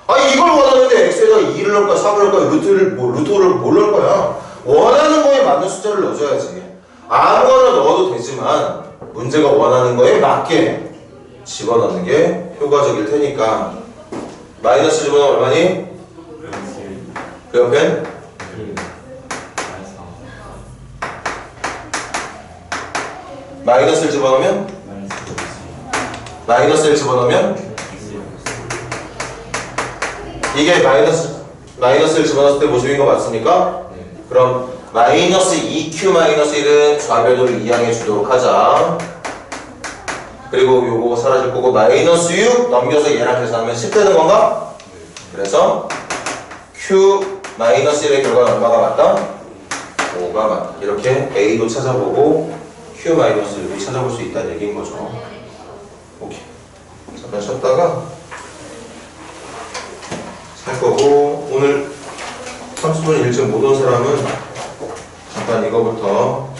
아니 이걸 원하는데 X에다가 2를 넣을까 4를 넣을까 루트를 뭘 넣을 거야? 원하는 거에 맞는 숫자를 넣어줘야지. 아무거나 넣어도 되지만 문제가 원하는 거에 맞게 집어넣는 게 효과적일 테니까. 마이너스 집어넣으면 얼마니? 그 옆엔? 마이너스를 집어넣으면 이게 마이너스를 집어넣었을 때 모습인 거 맞습니까? 그럼 마이너스 2q 마이너스 1은 좌변으로 이항해 주도록 하자. 그리고 요거 사라질 거고 마이너스 6 넘겨서 얘랑 계산하면 10 되는 건가? 그래서 q 마이너스 1의 결과는 얼마가 맞다? 5가 맞다. 이렇게 A도 찾아보고 q 마이너스 1도 찾아볼 수 있다는 얘기인 거죠. 오케이. 잠깐 쉬었다가 할 거고, 오늘 30분 일찍 못 온 사람은 잠깐 이거부터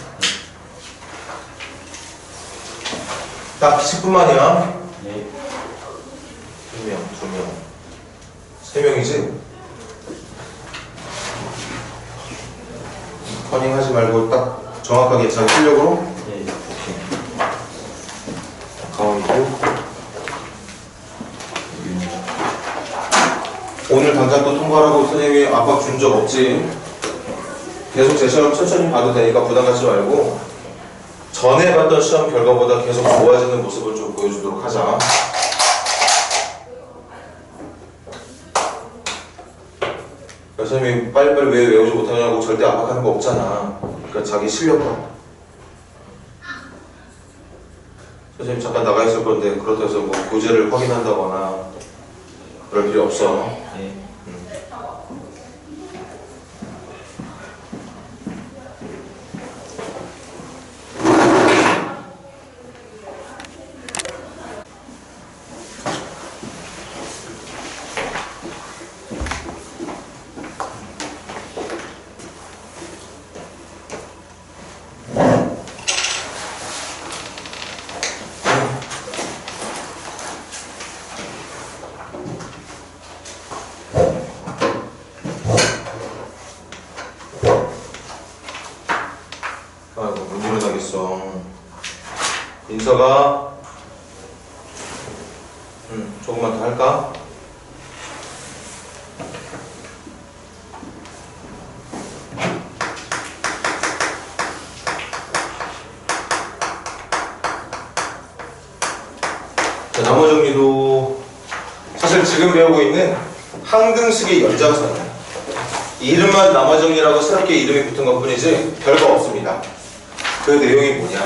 딱 10분만이야. 네. 1명, 2명, 3명이지? 커닝 하지 말고 딱 정확하게 자기 실력으로. 네. 가운데. 오늘 당장 또 통과하라고 선생님이 압박 준 적 없지? 계속 제 시험 천천히 봐도 되니까 부담 갖지 말고 전에 봤던 시험 결과보다 계속 좋아지는 모습을 좀 보여주도록 하자. 선생님이 빨리빨리 왜 외우지 못하냐고 절대 압박하는 거 없잖아. 그러니까 자기 실력 봐. 선생님 잠깐 나가 있을 건데 그렇다고 해서 뭐 교재를 확인한다거나 그럴 필요 없어. 네. 아이고 못 일어나겠어. 인서가 조금만 더 할까? 자, 나머 정리도 사실 지금 배우고 있는 항등식의 연장선이야. 이름만 나머 정리라고 새롭게 이름이 붙은 것 뿐이지 별거 없습니다. 그 내용이 뭐냐?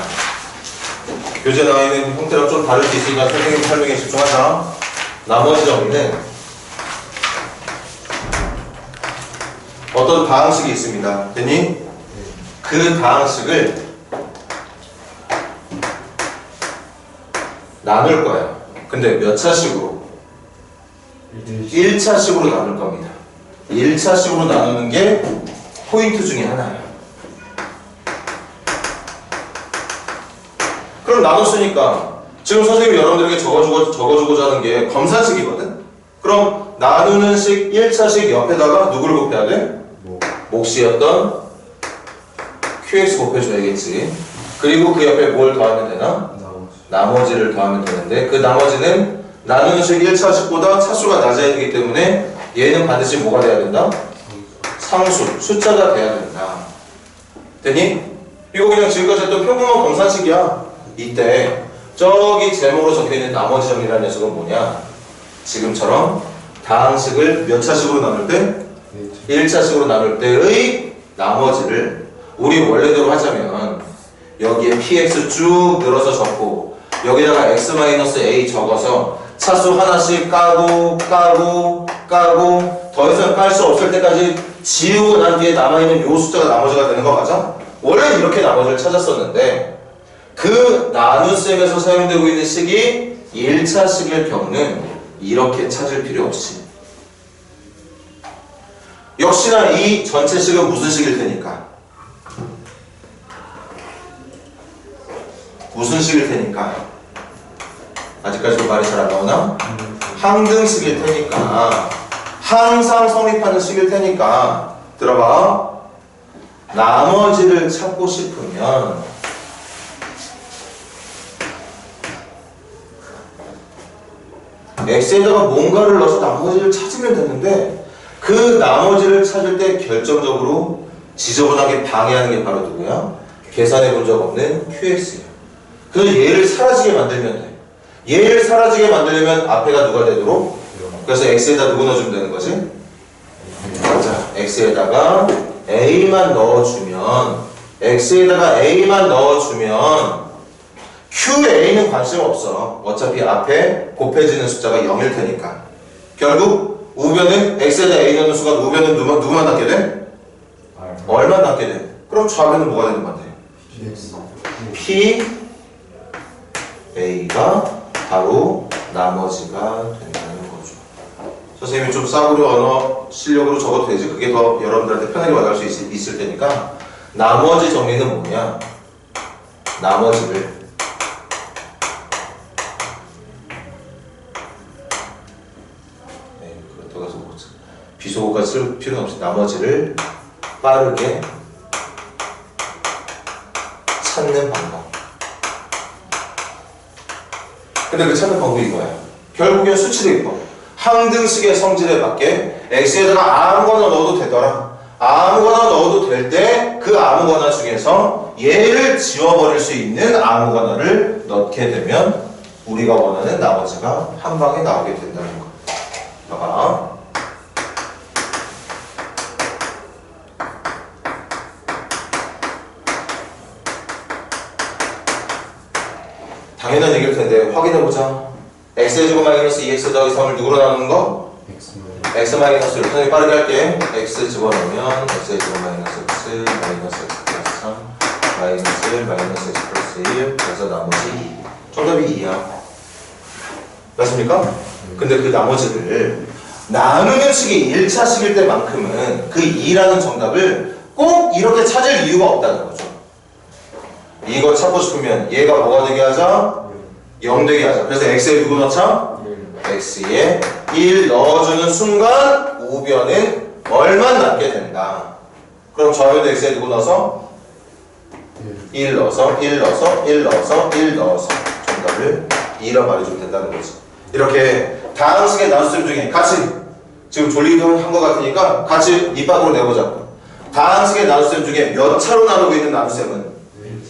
교재 나와 있는 형태랑 좀 다를 수 있으니까 선생님 설명에 집중하자. 나머지 정리는 어떤 다항식이 있습니다. 됐니? 그 다항식을 나눌 거야. 근데 몇 차식으로? 1차식으로 나눌 겁니다. 1차식으로 나누는 게 포인트 중에 하나예요. 그럼 나눴으니까 지금 선생님이 여러분들에게 적어주고자 하는 게 검사식이거든? 그럼 나누는 식 1차식 옆에다가 누구를 곱해야 돼? 몫이었던 QX 곱해줘야겠지. 그리고 그 옆에 뭘 더하면 되나? 나머지를 더하면 되는데 그 나머지는 나누는 식 1차식보다 차수가 낮아야 되기 때문에 얘는 반드시 뭐가 돼야 된다? 상수, 숫자가 돼야 된다. 됐니? 이거 그냥 지금까지 했던 평범한 검사식이야. 이때 저기 제목으로 적혀있는 나머지 정리라는 녀석은 뭐냐? 지금처럼 다항식을 몇 차식으로 나눌 때? 1차식으로 나눌 때의 나머지를 우리 원래대로 하자면 여기에 px 쭉 늘어서 적고 여기다가 x-a 적어서 차수 하나씩 까고 더 이상 깔 수 없을 때까지 지우고 난 뒤에 남아있는 요 숫자가 나머지가 되는 거 맞아? 원래는 이렇게 나머지를 찾았었는데 그 나눗셈에서 사용되고 있는 식이 1차식일 경우는 이렇게 찾을 필요 없이 역시나 이 전체 식은 무슨 식일 테니까 무슨 식일 테니까 아직까지도 말이 잘 안 나오나? 항등식일 테니까 항상 성립하는 식일 테니까 들어봐. 나머지를 찾고 싶으면 x에다가 뭔가를 넣어서 나머지를 찾으면 되는데 그 나머지를 찾을 때 결정적으로 지저분하게 방해하는 게 바로 누구야? 계산해 본 적 없는 QX야. 그래서 얘를 사라지게 만들면 돼. 얘를 사라지게 만들려면 앞에가 누가 되도록? 그래서 x에다 누구 넣어주면 되는 거지? 자, x에다가 a만 넣어주면 x에다가 a만 넣어주면 QA는 관심 없어. 어차피 앞에 곱해지는 숫자가 0일 테니까. 결국 우변은 x에다 a 넣는 순간 우변은 누구만 닿게 돼? 얼마 닿게 돼? 그럼 좌변은 뭐가 되는 건데? P A가 바로 나머지가 된다는 거죠. 선생님이 좀 싸구려 언어 실력으로 적어도 되지. 그게 더 여러분들한테 편하게 와닿을 수 있을 테니까. 나머지 정리는 뭐냐? 나머지를 그렇다고 해서 뭐 비속어까지 쓸 필요는 없이 나머지를 빠르게 찾는 방법. 근데 그 찾는 방법이 이거야. 결국엔 수치대입법. 항등식의 성질에 맞게 x에다가 아무거나 넣어도 되더라. 아무거나 넣어도 될 때 그 아무거나 중에서 얘를 지워버릴 수 있는 아무거나를 넣게 되면 우리가 원하는 나머지가 한 방에 나오게 된다는 거. 봐봐. 당연한 얘기일 텐데 확인해보자. x제곱 마이너스 2x 더하기 3을 누구로 나누는 거? x 마이너스 1. 선생님 빠르게 할게. x 집어넣으면 x제곱 마이너스 x 마이너스 x 플러스 3 마이너스 1 마이너스 x 플러스 1 그래서 나머지 2. 정답이 2야. 맞습니까? 근데 그 나머지를 나누는 식이 1차식일 때만큼은 그 2라는 정답을 꼭 이렇게 찾을 이유가 없다는 거죠. 이거 찾고 싶으면 얘가 뭐가 되게 하자? 0 되게 하자. 그래서 x에 누구 넣자? x에 1 넣어주는 순간 우변은 얼마 남게 된다. 그럼 좌변도 x에 누구 넣어서? 1 넣어서 1 넣어서 1 넣어서 1 넣어서 정답을 2라 말해주면 된다는 거지. 이렇게 다항식의 나눗셈 중에 같이 지금 졸리기도 한 것 같으니까 같이 입 밖으로 내보자고. 다항식의 나눗셈 중에 몇 차로 나누고 있는 나눗셈은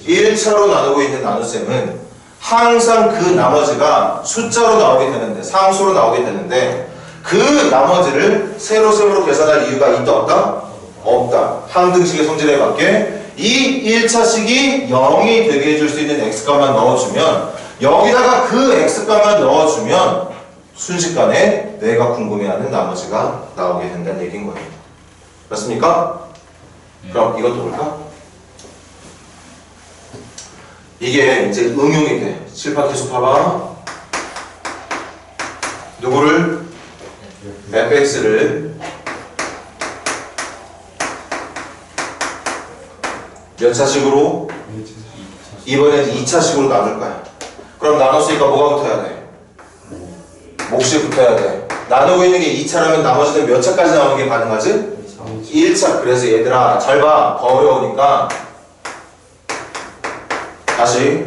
1차로 나누고 있는 나눗셈은 항상 그 나머지가 숫자로 나오게 되는데 상수로 나오게 되는데 그 나머지를 세로셈으로 계산할 이유가 있다 없다? 없다. 항등식의 성질에 맞게 이 1차식이 0이 되게 해줄 수 있는 x값만 넣어주면 여기다가 그 x값만 넣어주면 순식간에 내가 궁금해하는 나머지가 나오게 된다는 얘기인 거예요. 맞습니까? 그럼 이것도 볼까? 이게 이제 응용이 돼. 칠판 계속 봐봐. 누구를? fx를 몇 차식으로? 이번엔 2차식으로 나눌 거야. 그럼 나눴으니까 뭐가 붙어야 돼? 몫이 붙어야 돼. 나누고 있는 게 2차라면 나머지는 몇 차까지 나오는 게 가능하지? 1차. 그래서 얘들아 잘 봐. 더 어려우니까 다시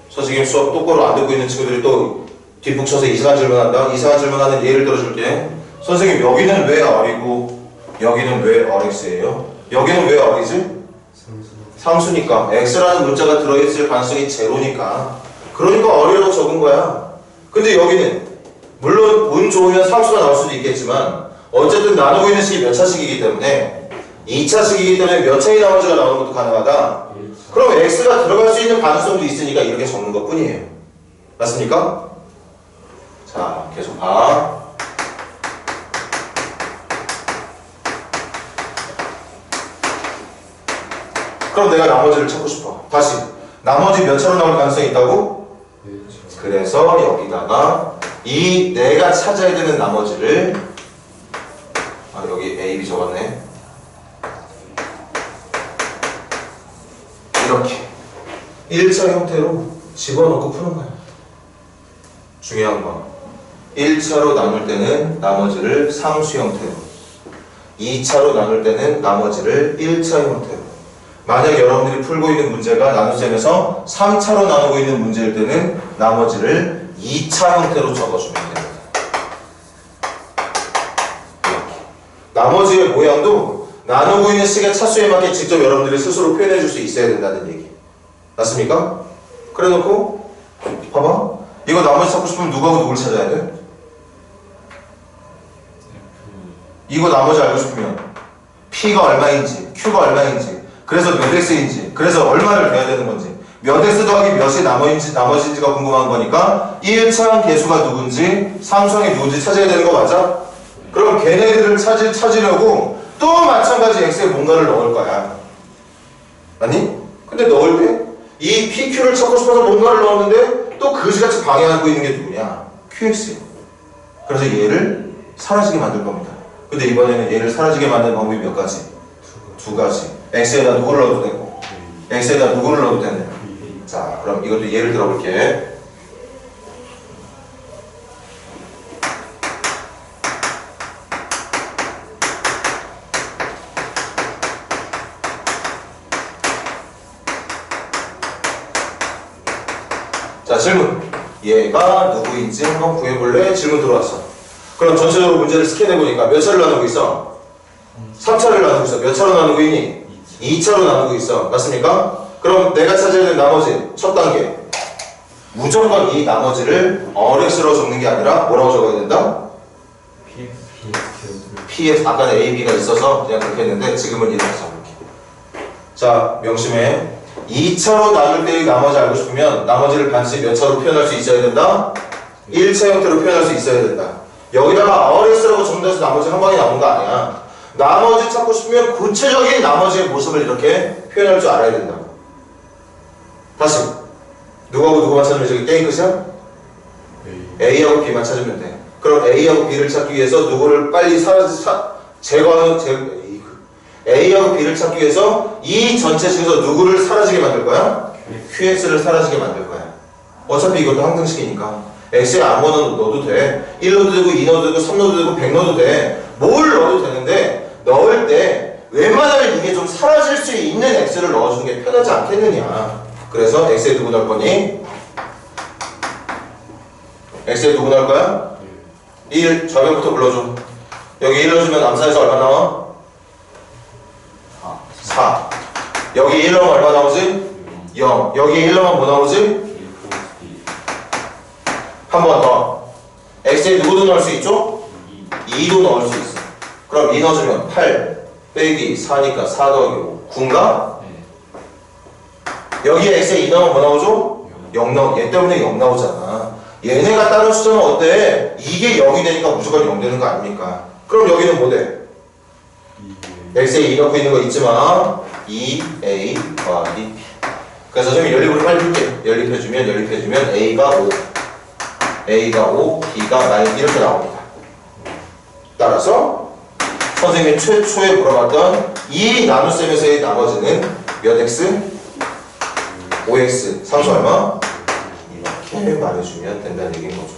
선생님 수업 똑바로 안 듣고 있는 친구들이 또 뒷북쳐서 이상한 질문한다. 이상한 질문하는 예를 들어줄게. 선생님 여기는 왜 R이고 여기는 왜 RX예요? 여기는 왜 R이지? 상수니까 X라는 문자가 들어있을 가능성이 제로니까 그러니까 R이라고 적은 거야. 근데 여기는 물론 운 좋으면 상수가 나올 수도 있겠지만 어쨌든 나누고 있는 식이 몇 차식이기 때문에 2차식이기 때문에 몇 차의 나머지가 나오는 것도 가능하다. 그럼 x가 들어갈 수 있는 가능성도 있으니까 이렇게 적는 것 뿐이에요. 맞습니까? 자, 계속 봐. 그럼 내가 나머지를 찾고 싶어. 다시. 나머지 몇 차로 나올 가능성이 있다고? 그래서 여기다가 이 내가 찾아야 되는 나머지를 여기 A, B 적었네. 이렇게 1차 형태로 집어넣고 푸는 거야. 중요한 건 1차로 나눌 때는 나머지를 상수 형태로 2차로 나눌 때는 나머지를 1차 형태로 만약 여러분들이 풀고 있는 문제가 나눗셈에서 3차로 나누고 있는 문제일 때는 나머지를 2차 형태로 적어주면 됩니다. 이렇게. 나머지의 모양도 나누고 있는 식의 차수에 맞게 직접 여러분들이 스스로 표현해 줄 수 있어야 된다는 얘기. 맞습니까? 그래 놓고 봐봐. 이거 나머지 찾고 싶으면 누구하고 누구를 찾아야 돼? 이거 나머지 알고 싶으면 P가 얼마인지 Q가 얼마인지 그래서 몇 X인지 그래서 얼마를 돼야 되는 건지 몇 X 더하기 몇이 나머지인지가 궁금한 거니까 1차항 개수가 누군지 상수항이 누군지 찾아야 되는 거 맞아? 그럼 걔네들을 찾으려고 또 마찬가지 X에 뭔가를 넣을 거야. 아니? 근데 넣을 때 이 PQ를 찾고 싶어서 뭔가를 넣었는데 또 그지같이 방해하고 있는 게 누구냐? QX. 그래서 얘를 사라지게 만들 겁니다. 근데 이번에는 얘를 사라지게 만드는 방법이 몇 가지? 두 가지. X에다 누구를 넣어도 되고 X에다 누구를 넣어도 되네. 자, 그럼 이것도 예를 들어볼게. 자, 질문. 얘가 누구인지 한번 구해볼래? 질문 들어왔어. 그럼 전체적으로 문제를 스캔해보니까 몇 차를 나누고 있어? 3차를 나누고 있어. 몇 차로 나누고 있니? 2차로 나누고 있어. 맞습니까? 그럼 내가 찾아야 될 나머지 첫 단계. 무조건 이 나머지를 RX로 적는 게 아니라 뭐라고 적어야 된다? PX. 아까는 A, B가 있어서 그냥 그렇게 했는데 지금은 이렇게 적을게. 자, 명심해. 2차로 나눌 때의 나머지 알고 싶으면 나머지를 반드시 몇 차로 표현할 수 있어야 된다? 1차 형태로 표현할 수 있어야 된다. 여기다가 RS라고 정리해서 나머지 한 방에 나온 거 아니야. 나머지 찾고 싶으면 구체적인 나머지의 모습을 이렇게 표현할 줄 알아야 된다. 다시 누구하고 누구만 찾으면 저기 게임 끝이야? A하고 B만 찾으면 돼. 그럼 A하고 B를 찾기 위해서 누구를 빨리 제거하는 A하고 B를 찾기 위해서 이 전체 중에서 누구를 사라지게 만들 거야? QX를 사라지게 만들 거야. 어차피 이것도 항등식이니까 X에 아무거나 넣어도 돼. 1 넣어도 되고 2 넣어도 되고 3 넣어도 되고 100 넣어도 돼. 뭘 넣어도 되는데 넣을 때 웬만하면 이게 좀 사라질 수 있는 X를 넣어주는 게 편하지 않겠느냐. 그래서 X에 누구 넣을 거니? X에 누구 넣을 거야? 1. 좌변부터 불러줘. 여기 1 넣어주면 암산에서 얼마 나와? 4. 여기 1 넣으면 얼마 나오지? 0. 여기 1 넣으면 뭐 나오지? 한 번 더. X에 누구도 넣을 수 있죠? 2도 넣을 수 있어. 그럼 2 넣어주면 8 빼기 4니까 4 더하기 5. 9인가? 여기에 X에 2 넣으면 뭐 나오죠? 0 나오. 얘 때문에 0 나오잖아. 얘네가 다른 숫자는 어때? 이게 0이 되니까 무조건 0 되는 거 아닙니까? 그럼 여기는 뭐 돼? X에 2 넣고 있는 거 있지만 2A 더하기 B. 그래서 좀 연립으로 빨리 풀게. 연립해주면 A가 5 B가 마이너스 이렇게 나옵니다. 따라서 선생님이 최초에 물어봤던 이 나눗셈에서의 나머지는 몇 X? 5X 상수 얼마? 이렇게 말해주면 된다는 얘기인 거죠.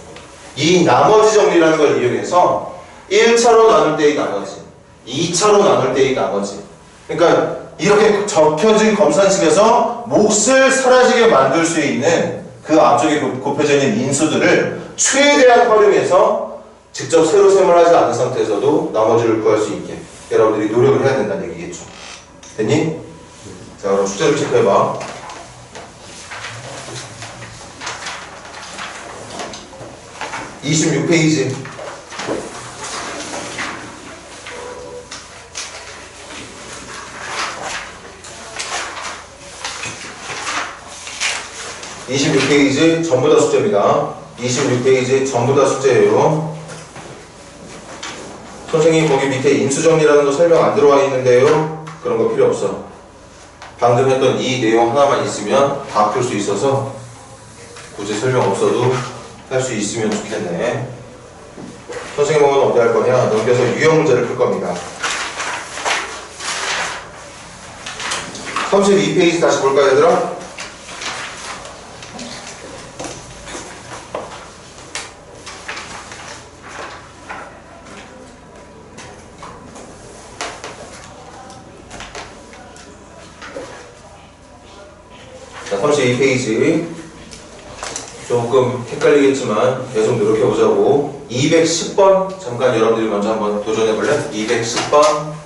이 나머지 정리라는 걸 이용해서 1차로 나눌 때의 나머지 2차로 나눌 때의 나머지, 그러니까 이렇게 적혀진 검산식에서 몫을 사라지게 만들 수 있는 그 앞쪽에 곱혀져 있는 인수들을 최대한 활용해서 직접 세로 셈을 하지 않은 상태에서도 나머지를 구할 수 있게 여러분들이 노력을 해야 된다는 얘기겠죠. 됐니? 자, 그럼 숙제를 체크해봐. (26페이지) 26페이지 전부 다 숙제입니다. 26페이지 전부 다 숙제예요. 선생님 거기 밑에 인수정리라는 거 설명 안 들어와 있는데요. 그런 거 필요 없어. 방금 했던 이 내용 하나만 있으면 다 풀 수 있어서 굳이 설명 없어도 할 수 있으면 좋겠네. 선생님은 어디 할 거냐? 넘겨서 유형 문제를 풀 겁니다. 32페이지 다시 볼까요, 얘들아? 자, 32페이지. 조금 헷갈리겠지만 계속 노력해보자고. 210번 잠깐 여러분들이 먼저 한번 도전해볼래? 210번.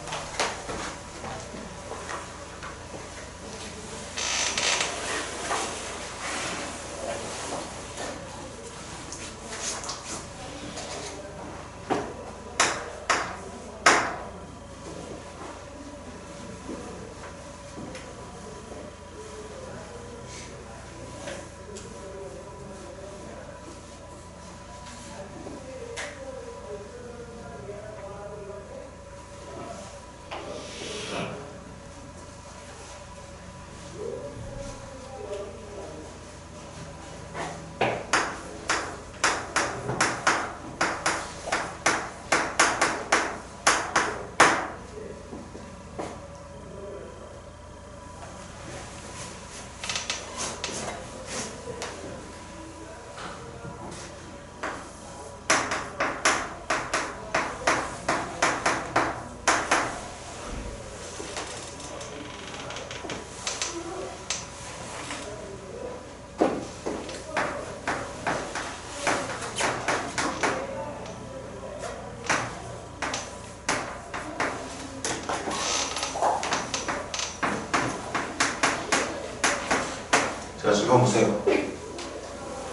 자, 지금 보세요.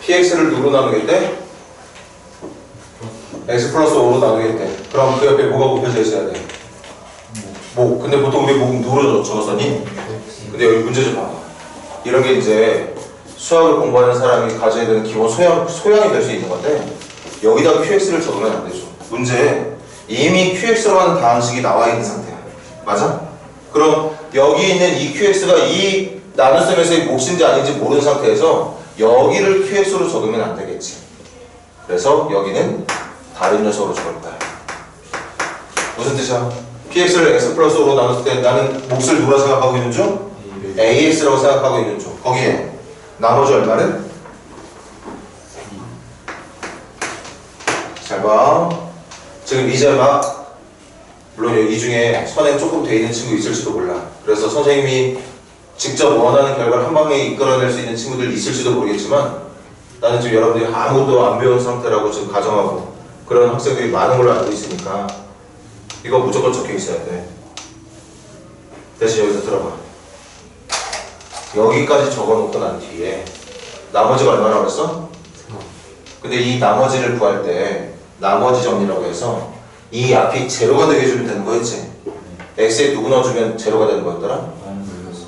px를 누구로 나누겠대? x 플러스 5로 나누겠대. 그럼 그 옆에 뭐가 곱해져 있어야 돼? 뭐. 근데 보통 우리 뭐 누구로 적었었니? 근데 여기 문제 좀 봐봐. 이런 게 이제 수학을 공부하는 사람이 가져야 되는 기본 소양이 될 수 있는 건데 여기다 QX를 적으면 안 되죠. 문제에 이미 QX라는 다항식이 나와 있는 상태야. 맞아? 그럼 여기 있는 이 QX가 이 나눗셈에서의 몫인지 아닌지 모르는 상태에서 여기를 QX로 적으면 안 되겠지. 그래서 여기는 다른 녀석으로 적을 거야. 무슨 뜻이야? PX를 X 플러스 5로 나눴을 때 나는 몫을 누가 생각하고 있는 중? AX라고 생각하고 있는 중. 거기에 나머지 얼마는? 잘 봐. 지금 이제 막 물론 이 중에 선행 조금 돼 있는 친구 있을지도 몰라. 그래서 선생님이 직접 원하는 결과를 한 방에 이끌어낼 수 있는 친구들 있을지도 모르겠지만 나는 지금 여러분들이 아무것도 안 배운 상태라고 지금 가정하고 그런 학생들이 많은 걸로 알고 있으니까 이거 무조건 적혀 있어야 돼. 대신 여기서 들어봐. 여기까지 적어놓고 난 뒤에 나머지가 얼마라고 했어? 근데 이 나머지를 구할 때 나머지 정리라고 해서 이 앞이 제로가 되게 해주면 되는 거였지. x에 누구 넣어주면 제로가 되는 거였더라?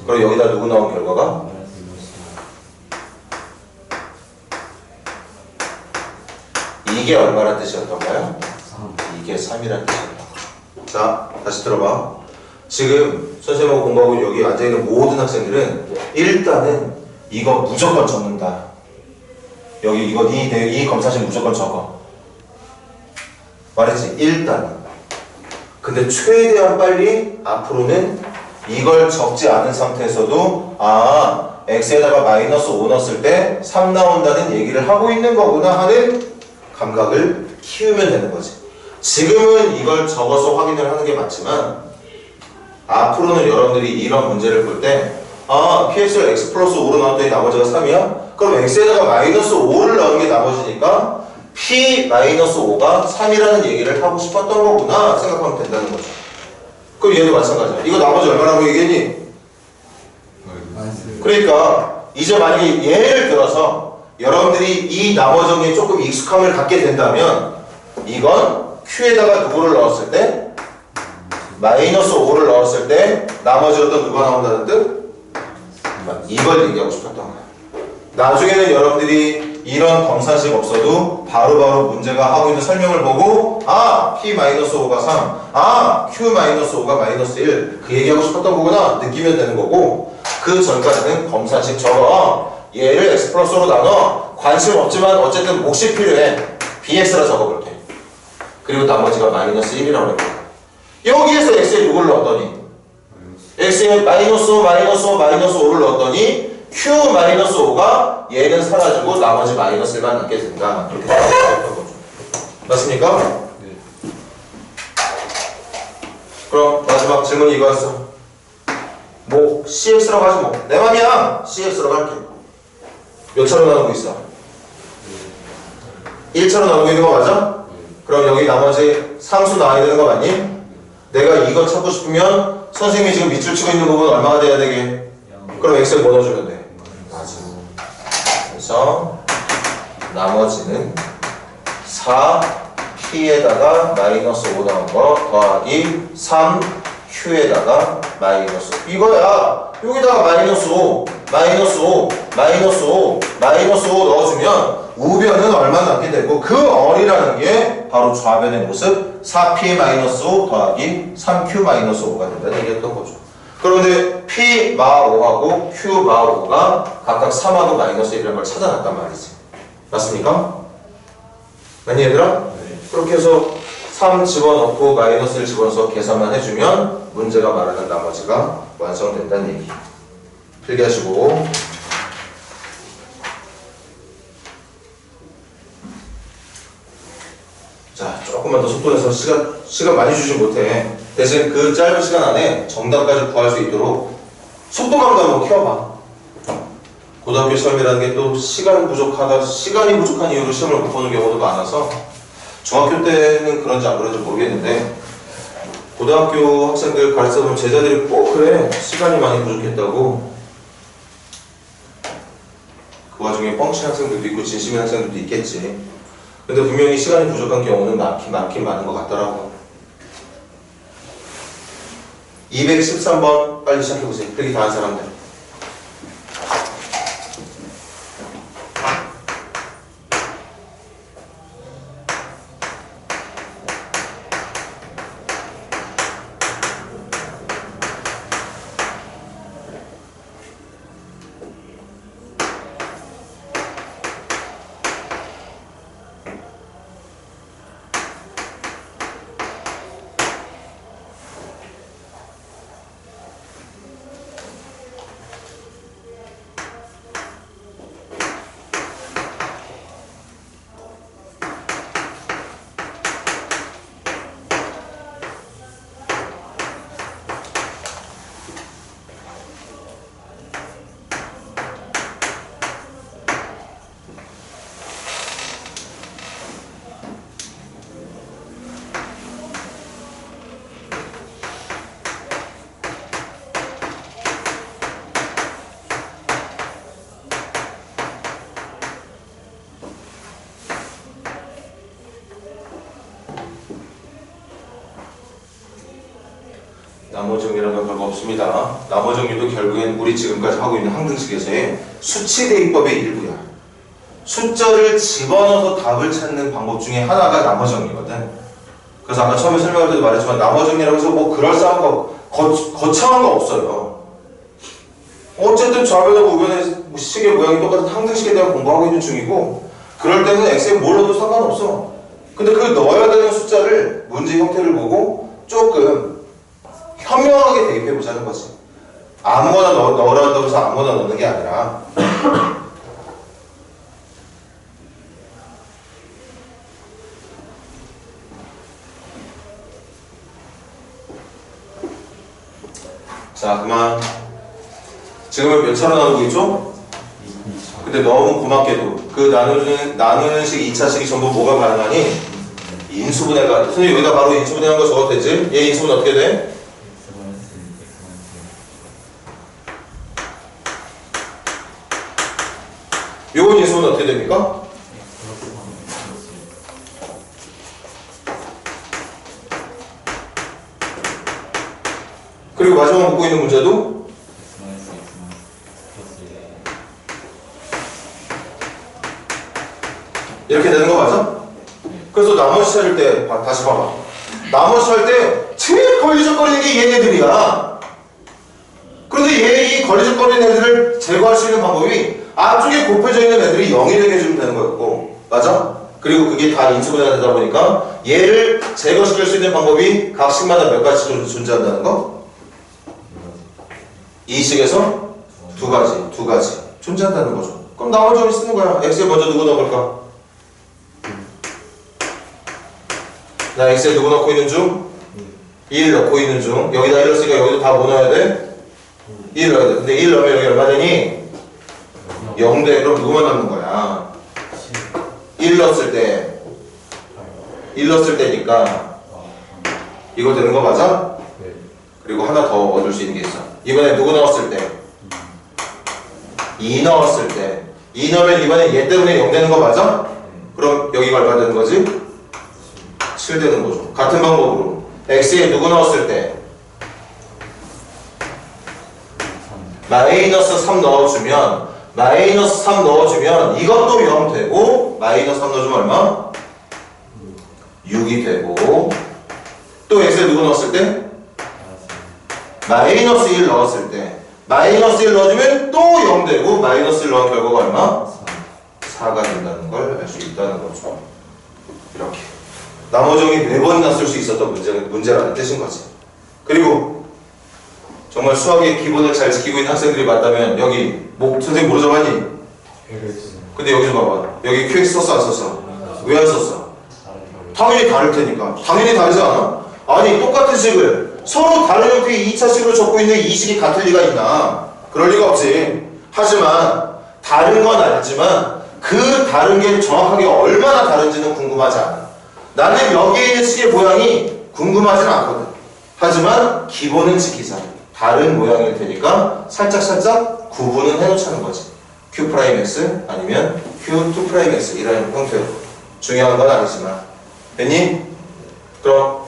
그럼 여기다 누구 넣은 결과가? 이게 얼마란 뜻이었던가요? 이게 3이란 뜻이었던 거야. 자, 다시 들어봐. 지금 선생님하고 공부하고 여기 앉아있는 모든 학생들은 일단은 이거 무조건 적는다. 여기 이거 이 검사식 무조건 적어. 말했지? 일단. 근데 최대한 빨리 앞으로는 이걸 적지 않은 상태에서도 x에다가 마이너스 5 넣었을 때 3 나온다는 얘기를 하고 있는 거구나 하는 감각을 키우면 되는 거지. 지금은 이걸 적어서 확인을 하는 게 맞지만 앞으로는 여러분들이 이런 문제를 볼 때 px를 x 플러스 5로 나왔더니 나머지가 3이야? 그럼 x에다가 마이너스 5를 넣은 게 나머지니까 p 마이너스 5가 3이라는 얘기를 하고 싶었던 거구나 생각하면 된다는 거죠. 그럼 얘도 마찬가지야. 이거 나머지 얼마라고 얘기했니? 그러니까 이제 만약에 예를 들어서 여러분들이 이 나머지 정리에 조금 익숙함을 갖게 된다면 이건 q에다가 누구를 넣었을 때 마이너스 5를 넣었을 때 나머지 어떤 누가 나온다는 뜻? 이걸 얘기하고 싶었던 거야. 나중에는 여러분들이 이런 검사식 없어도 바로바로 문제가 하고 있는 설명을 보고 p-5가 3, q-5가 마이너스 1 그 얘기하고 싶었던 거구나 느끼면 되는 거고 그 전까지는 검사식 적어 얘를 x 플러스로 나눠 관심 없지만 어쨌든 몫이 필요해 bx라 적어볼게. 그리고 나머지가 마이너스 1이라고 해. 여기에서 x에 누구를 넣었더니 x에 마이너스 5, 마이너스 5, 마이너스 5를 넣었더니 q-5가 얘는 사라지고 나머지 마이너스 1만 남게 된다. 그렇게 생각했던 거죠. 맞습니까? 네. 그럼 마지막 질문이 이거였어. 뭐 cx라고 하지 뭐. 내 맘이야. cx라고 할게. 몇 차로 나누고 있어? 1차로 나누고 있는 거 맞아? 그럼 여기 나머지 상수 나와야 되는 거 맞니? 내가 이거 찾고 싶으면 선생님이 지금 밑줄 치고 있는 부분 얼마가 돼야 되게? 그럼 x에 뭐 넣어주면 돼? 맞아. 그래서 나머지는 4p에다가 마이너스 5 넣은 거 더하기 3q에다가 마이너스 이거야. 여기다가 마이너스 5, 마이너스 5, 마이너스 5, 마이너스 5 넣어주면 우변은 얼마 남게 되고 그 어리라는 게 바로 좌변의 모습 4p-5 더하기 3q-5가 된다는 얘기했던 거죠. 그런데 p-5하고 q-5가 각각 3하고 마이너스 1이라는 걸 찾아놨단 말이지. 맞습니까? 맞니 얘들아? 네. 그렇게 해서 3 집어넣고 마이너스 1 집어넣어서 계산만 해주면 문제가 말하는 나머지가 완성된다는 얘기. 필기하시고 자, 조금만 더 속도 내서 시간 많이 주지 못해. 대신 그 짧은 시간 안에 정답까지 구할 수 있도록 속도감도 한번 키워봐. 고등학교 시험이라는 게 또 시간이 부족한 이유로 시험을 못 보는 경우도 많아서 중학교 때는 그런지 안 그런지 모르겠는데 고등학교 학생들 가르쳐 보면 제자들이 꼭 그래. 시간이 많이 부족했다고. 그 와중에 뻥친 학생들도 있고 진심인 학생들도 있겠지. 근데 분명히 시간이 부족한 경우는 많긴 많은 것 같더라고. 213번 빨리 시작해보세요. 필기 다 한 사람들. 나머지 정리라는 건 별거 없습니다. 나머지 정리도 결국엔 우리 지금까지 하고 있는 항등식에서의 수치 대입법의 일부야. 숫자를 집어넣어서 답을 찾는 방법 중에 하나가 나머지 정리거든. 그래서 아까 처음에 설명할 때도 말했지만 나머지 정리라고 해서 뭐 그럴싸한 거 거창한 거 없어요. 어쨌든 좌변하고 우변의 식의 모양이 똑같은 항등식에 대한 공부하고 있는 중이고, 그럴 때는 x에 뭘 넣어도 상관없어. 근데 그 넣어야 되는 숫자를 문제 형태를 보고 조금 현명하게 대입해 보자는 거지. 아무거나 넣으라 한다고 해서 아무거나 넣는 게 아니라. 자, 그만. 지금은 몇 차로 나누고 있죠? 근데 너무 고맙게도 그 나누는 식 2차식이 전부 뭐가 가능하니? 인수분해가. 선생님 여기다 바로 인수분해한 거 적어도 되지? 얘 인수분 어떻게 돼? 요건 인수분 어떻게 됩니까? 그리고 마지막 묻고 있는 문제도 이렇게 되는 거 맞아? 그래서 나머지 찾을 때 다시 봐봐. 나머지 찾을 때 제일 걸리적거리는 게 얘네들이야. 그런데 얘 이 걸리적거리는 애들을 제거할 수 있는 방법이 앞쪽에 곱해져 있는 애들이 0이 되게 해주면 되는 거였고, 맞아? 그리고 그게 다 인수분해가 되다 보니까 얘를 제거시킬 수 있는 방법이 각식마다 몇 가지 존재한다는 거? 이 식에서 두 가지 존재한다는 거죠. 그럼 나머지 좀 쓰는 거야. x에 먼저 누구 넣어볼까? 나 x에 누구 넣고 있는 중? 1 넣고 있는 중. 여기다 1 넣었으니까 여기도 다 뭐 넣어야 돼? 1 넣어야 돼. 근데 1 넣으면 여기 얼마 되니? 0 돼. 그럼 누구만 남는 거야? 1 넣었을 때 1 넣었을 때니까 이거 되는 거 맞아? 그리고 하나 더 얻을 수 있는 게 있어. 이번에 누구 넣었을 때? 2 넣었을 때. 2 넣으면 이번에 얘 때문에 0 되는 거 맞아? 그럼 여기가 얼마 되는 거지? 7 되는 거죠. 같은 방법으로 x에 누구 넣었을 때? 마이너스 3 넣어주면 이것도 0 되고 마이너스 3 넣어주면 얼마? 6이 되고, 또 x에 누구 넣었을 때? 마이너스 1 넣었을 때 마이너스 1 넣어주면 또 0 되고 마이너스 1 넣은 결과가 얼마? 4가 된다는 걸 알 수 있다는 거죠. 이렇게 나머지 정리 4번이나 쓸 수 있었던 문제라는 뜻인 거지. 그리고 정말 수학의 기본을 잘 지키고 있는 학생들이 맞다면 여기 선생님 모르자고 하니? 근데 여기 좀 봐봐. 여기 QX 썼어 안 썼어? 왜 안 썼어? 당연히 다를 테니까. 당연히 다르지 않아? 아니 똑같은 식을 서로 다른 형태의 2차식으로 적고 있는 이 식이 같을 리가 있나? 그럴 리가 없지. 하지만 다른 건 알지만 그 다른 게 정확하게 얼마나 다른지는 궁금하지 않아. 나는 여기에 있는 식의 모양이 궁금하진 않거든. 하지만 기본은 지키자. 다른 모양일 테니까 살짝 구분은 해놓자는 거지. Q'X 아니면 Q2'X 이런 형태로. 중요한 건 아니지만. 됐니? 그럼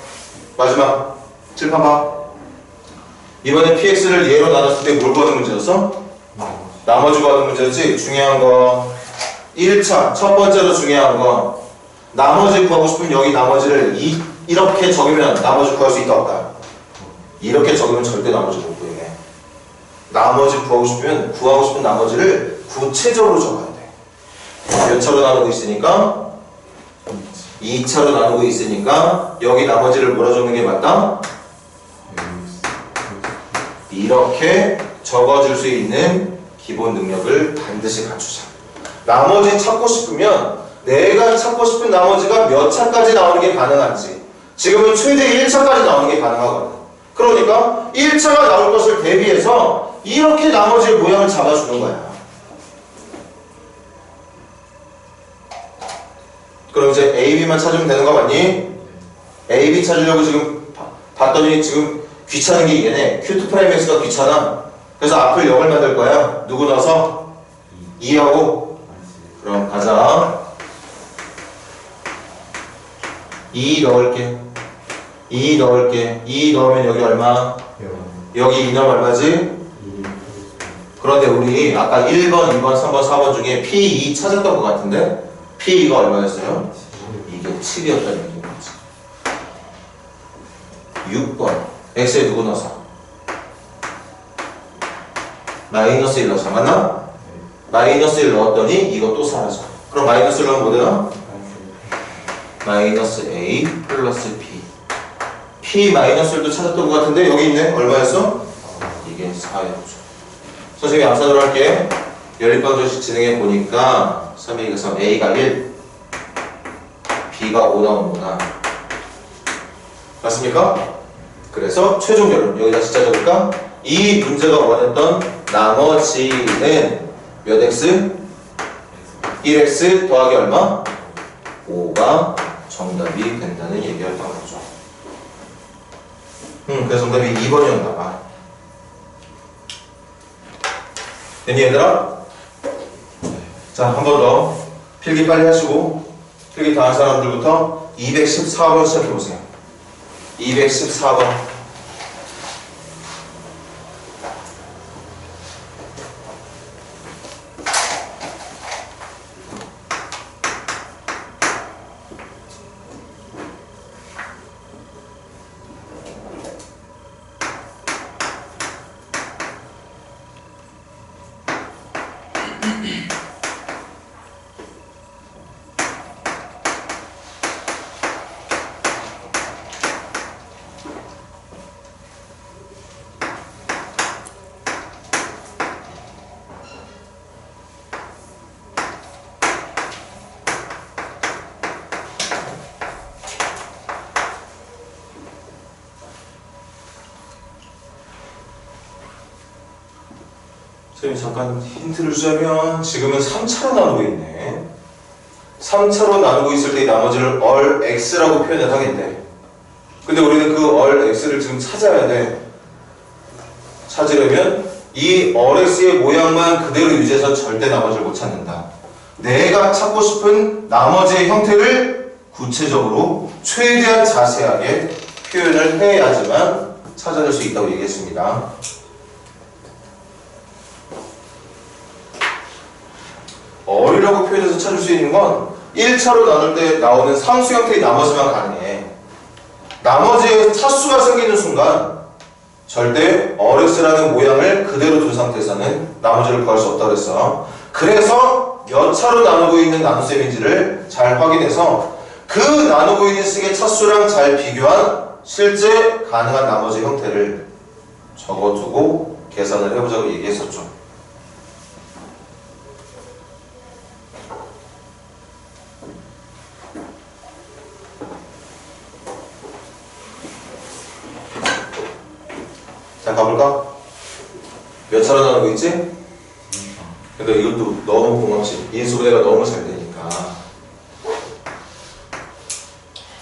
마지막 칠판 봐. 이번에 PX를 예로 나눴을 때 뭘 구하는 문제였어? 나머지 구하는 문제였지? 중요한 거 1차 첫 번째로 중요한 거, 나머지 구하고 싶으면 여기 나머지를 이렇게 적으면 나머지 구할 수 있다 없다? 이렇게 적으면 절대 나머지 못 구해. 나머지 구하고 싶으면 구하고 싶은 나머지를 구체적으로 적어야 돼. 몇 차로 나누고 있으니까? 2차로 나누고 있으니까 여기 나머지를 뭐라 적는 게 맞다? 이렇게 적어줄 수 있는 기본 능력을 반드시 갖추자. 나머지 찾고 싶으면 내가 찾고 싶은 나머지가 몇 차까지 나오는 게 가능한지. 지금은 최대 1차까지 나오는 게 가능하거든. 그러니까 1차가 나올 것을 대비해서 이렇게 나머지의 모양을 잡아주는 거야. 그럼 이제 A, B만 찾으면 되는 거 맞니? A, B 찾으려고 지금 봤더니 지금 귀찮은 게 이게네. Q2'X가 귀찮아. 그래서 앞을 0을 만들 거야. 누구 넣어서? 2하고. 그럼 가자. 2 넣을게. 2 넣을게. 2 넣으면 여기 얼마? 여기 2 넣으면 얼마지? 그런데 우리 아까 1번, 2번, 3번, 4번 중에 P2 찾았던 것 같은데 P2가 얼마였어요? 이게 7이었다는 얘기지. 6번 X에 누구 넣어서? 마이너스 1 넣어서 맞나? 마이너스 1 넣었더니 이거 또 사라져. 그럼 마이너스 1 넣으면 뭐 되나? 마이너스 A 플러스 P. P 마이너스 1도 찾았던 것 같은데 여기 있네. 얼마였어? 이게 4였죠. 선생님이 암산으로 할게. 연립방정식 진행해 보니까 3의 2가 3, A가 1, B가 5 나오는구나. 맞습니까? 그래서 최종 결론 여기다 숫자 적을까? 이 문제가 원했던 나머지는 몇 x? 1x 더하기 얼마? 5가 정답이 된다는 얘기였던 거죠. 그래서 정답이 2번이었나 봐. 됐니 얘들아? 자, 한 번 더 필기 빨리 하시고 필기 다 한 사람들부터 214번 시작해보세요. 214번. 선생님 잠깐 힌트를 주자면 지금은 3차로 나누고 있네. 3차로 나누고 있을 때 나머지를 all x라고 표현을 하겠대. 근데 우리는 그 all x를 지금 찾아야 돼. 찾으려면 이 all x의 모양만 그대로 유지해서 절대 나머지를 못 찾는다. 내가 찾고 싶은 나머지의 형태를 구체적으로 최대한 자세하게 표현을 해야지만 찾아낼 수 있다고 얘기했습니다. 어리라고 표현해서 찾을 수 있는 건 1차로 나눌 때 나오는 상수 형태의 나머지만 가능해. 나머지의 차수가 생기는 순간 절대 RX라는 모양을 그대로 둔 상태에서는 나머지를 구할 수 없다고 했어. 그래서 몇 차로 나누고 있는 나눗셈인지를 잘 확인해서 그 나누고 있는 식의 차수랑 잘 비교한 실제 가능한 나머지 형태를 적어두고 계산을 해보자고 얘기했었죠. 자, 가볼까? 몇 차로 나누고 있지? 근데 이것도 너무 고맙지. 인수분해가 너무 잘 되니까.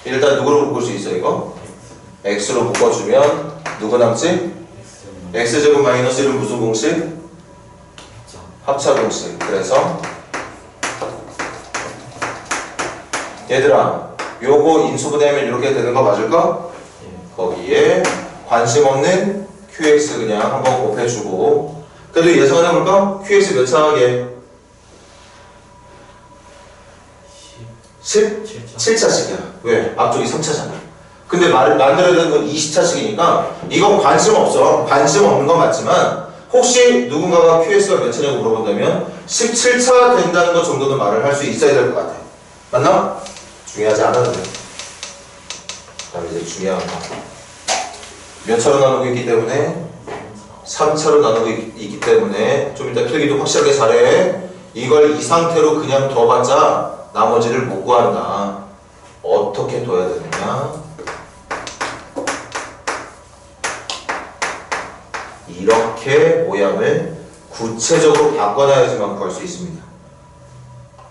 일단 누구로 묶을 수 있어, 이거? x로 묶어주면 누구 남지? x제곱 마이너스 1은 무슨 공식? 합차 공식. 그래서 얘들아, 요거 인수분해하면 이렇게 되는 거 맞을까? 거기에 관심 없는 QX 그냥 한번 곱해주고, 그래도 예상을 해볼까? QX 몇 차 하게? 17차씩이야. 왜? 앞쪽이 3차잖아. 근데 만들어야 되는 건 20차씩이니까 이거 관심 없어. 관심 없는 건 맞지만 혹시 누군가가 QX가 몇 차냐고 물어본다면 17차 된다는 것 정도는 말을 할 수 있어야 될 것 같아. 맞나? 중요하지 않아도 돼. 그다음에 이제 중요한 거. 몇 차로 나누고 있기 때문에 3차로 나누고 있기 때문에 좀 이따 필기도 확실하게 잘해. 이걸 이 상태로 그냥 둬봤자 나머지를 못 구한다. 어떻게 둬야 되느냐? 이렇게 모양을 구체적으로 바꿔놔야지만 구할 수 있습니다.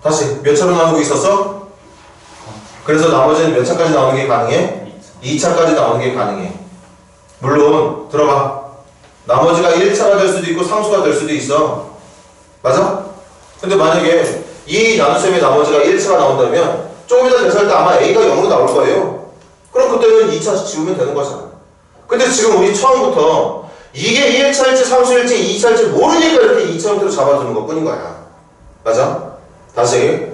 다시 몇 차로 나누고 있었어? 그래서 나머지는 몇 차까지 나오는 게 가능해? 2차까지 나오는 게 가능해. 물론 들어봐. 나머지가 1차가 될 수도 있고 상수가 될 수도 있어. 맞아? 근데 만약에 이 나눗셈의 나머지가 1차가 나온다면 조금 이따 계산할 때 아마 A가 0으로 나올 거예요. 그럼 그때는 2차 지우면 되는 거잖아. 근데 지금 우리 처음부터 이게 1차일지 3수일지 2차일지 모르니까 이렇게 2차 형태로 잡아주는 것 뿐인 거야. 맞아? 다시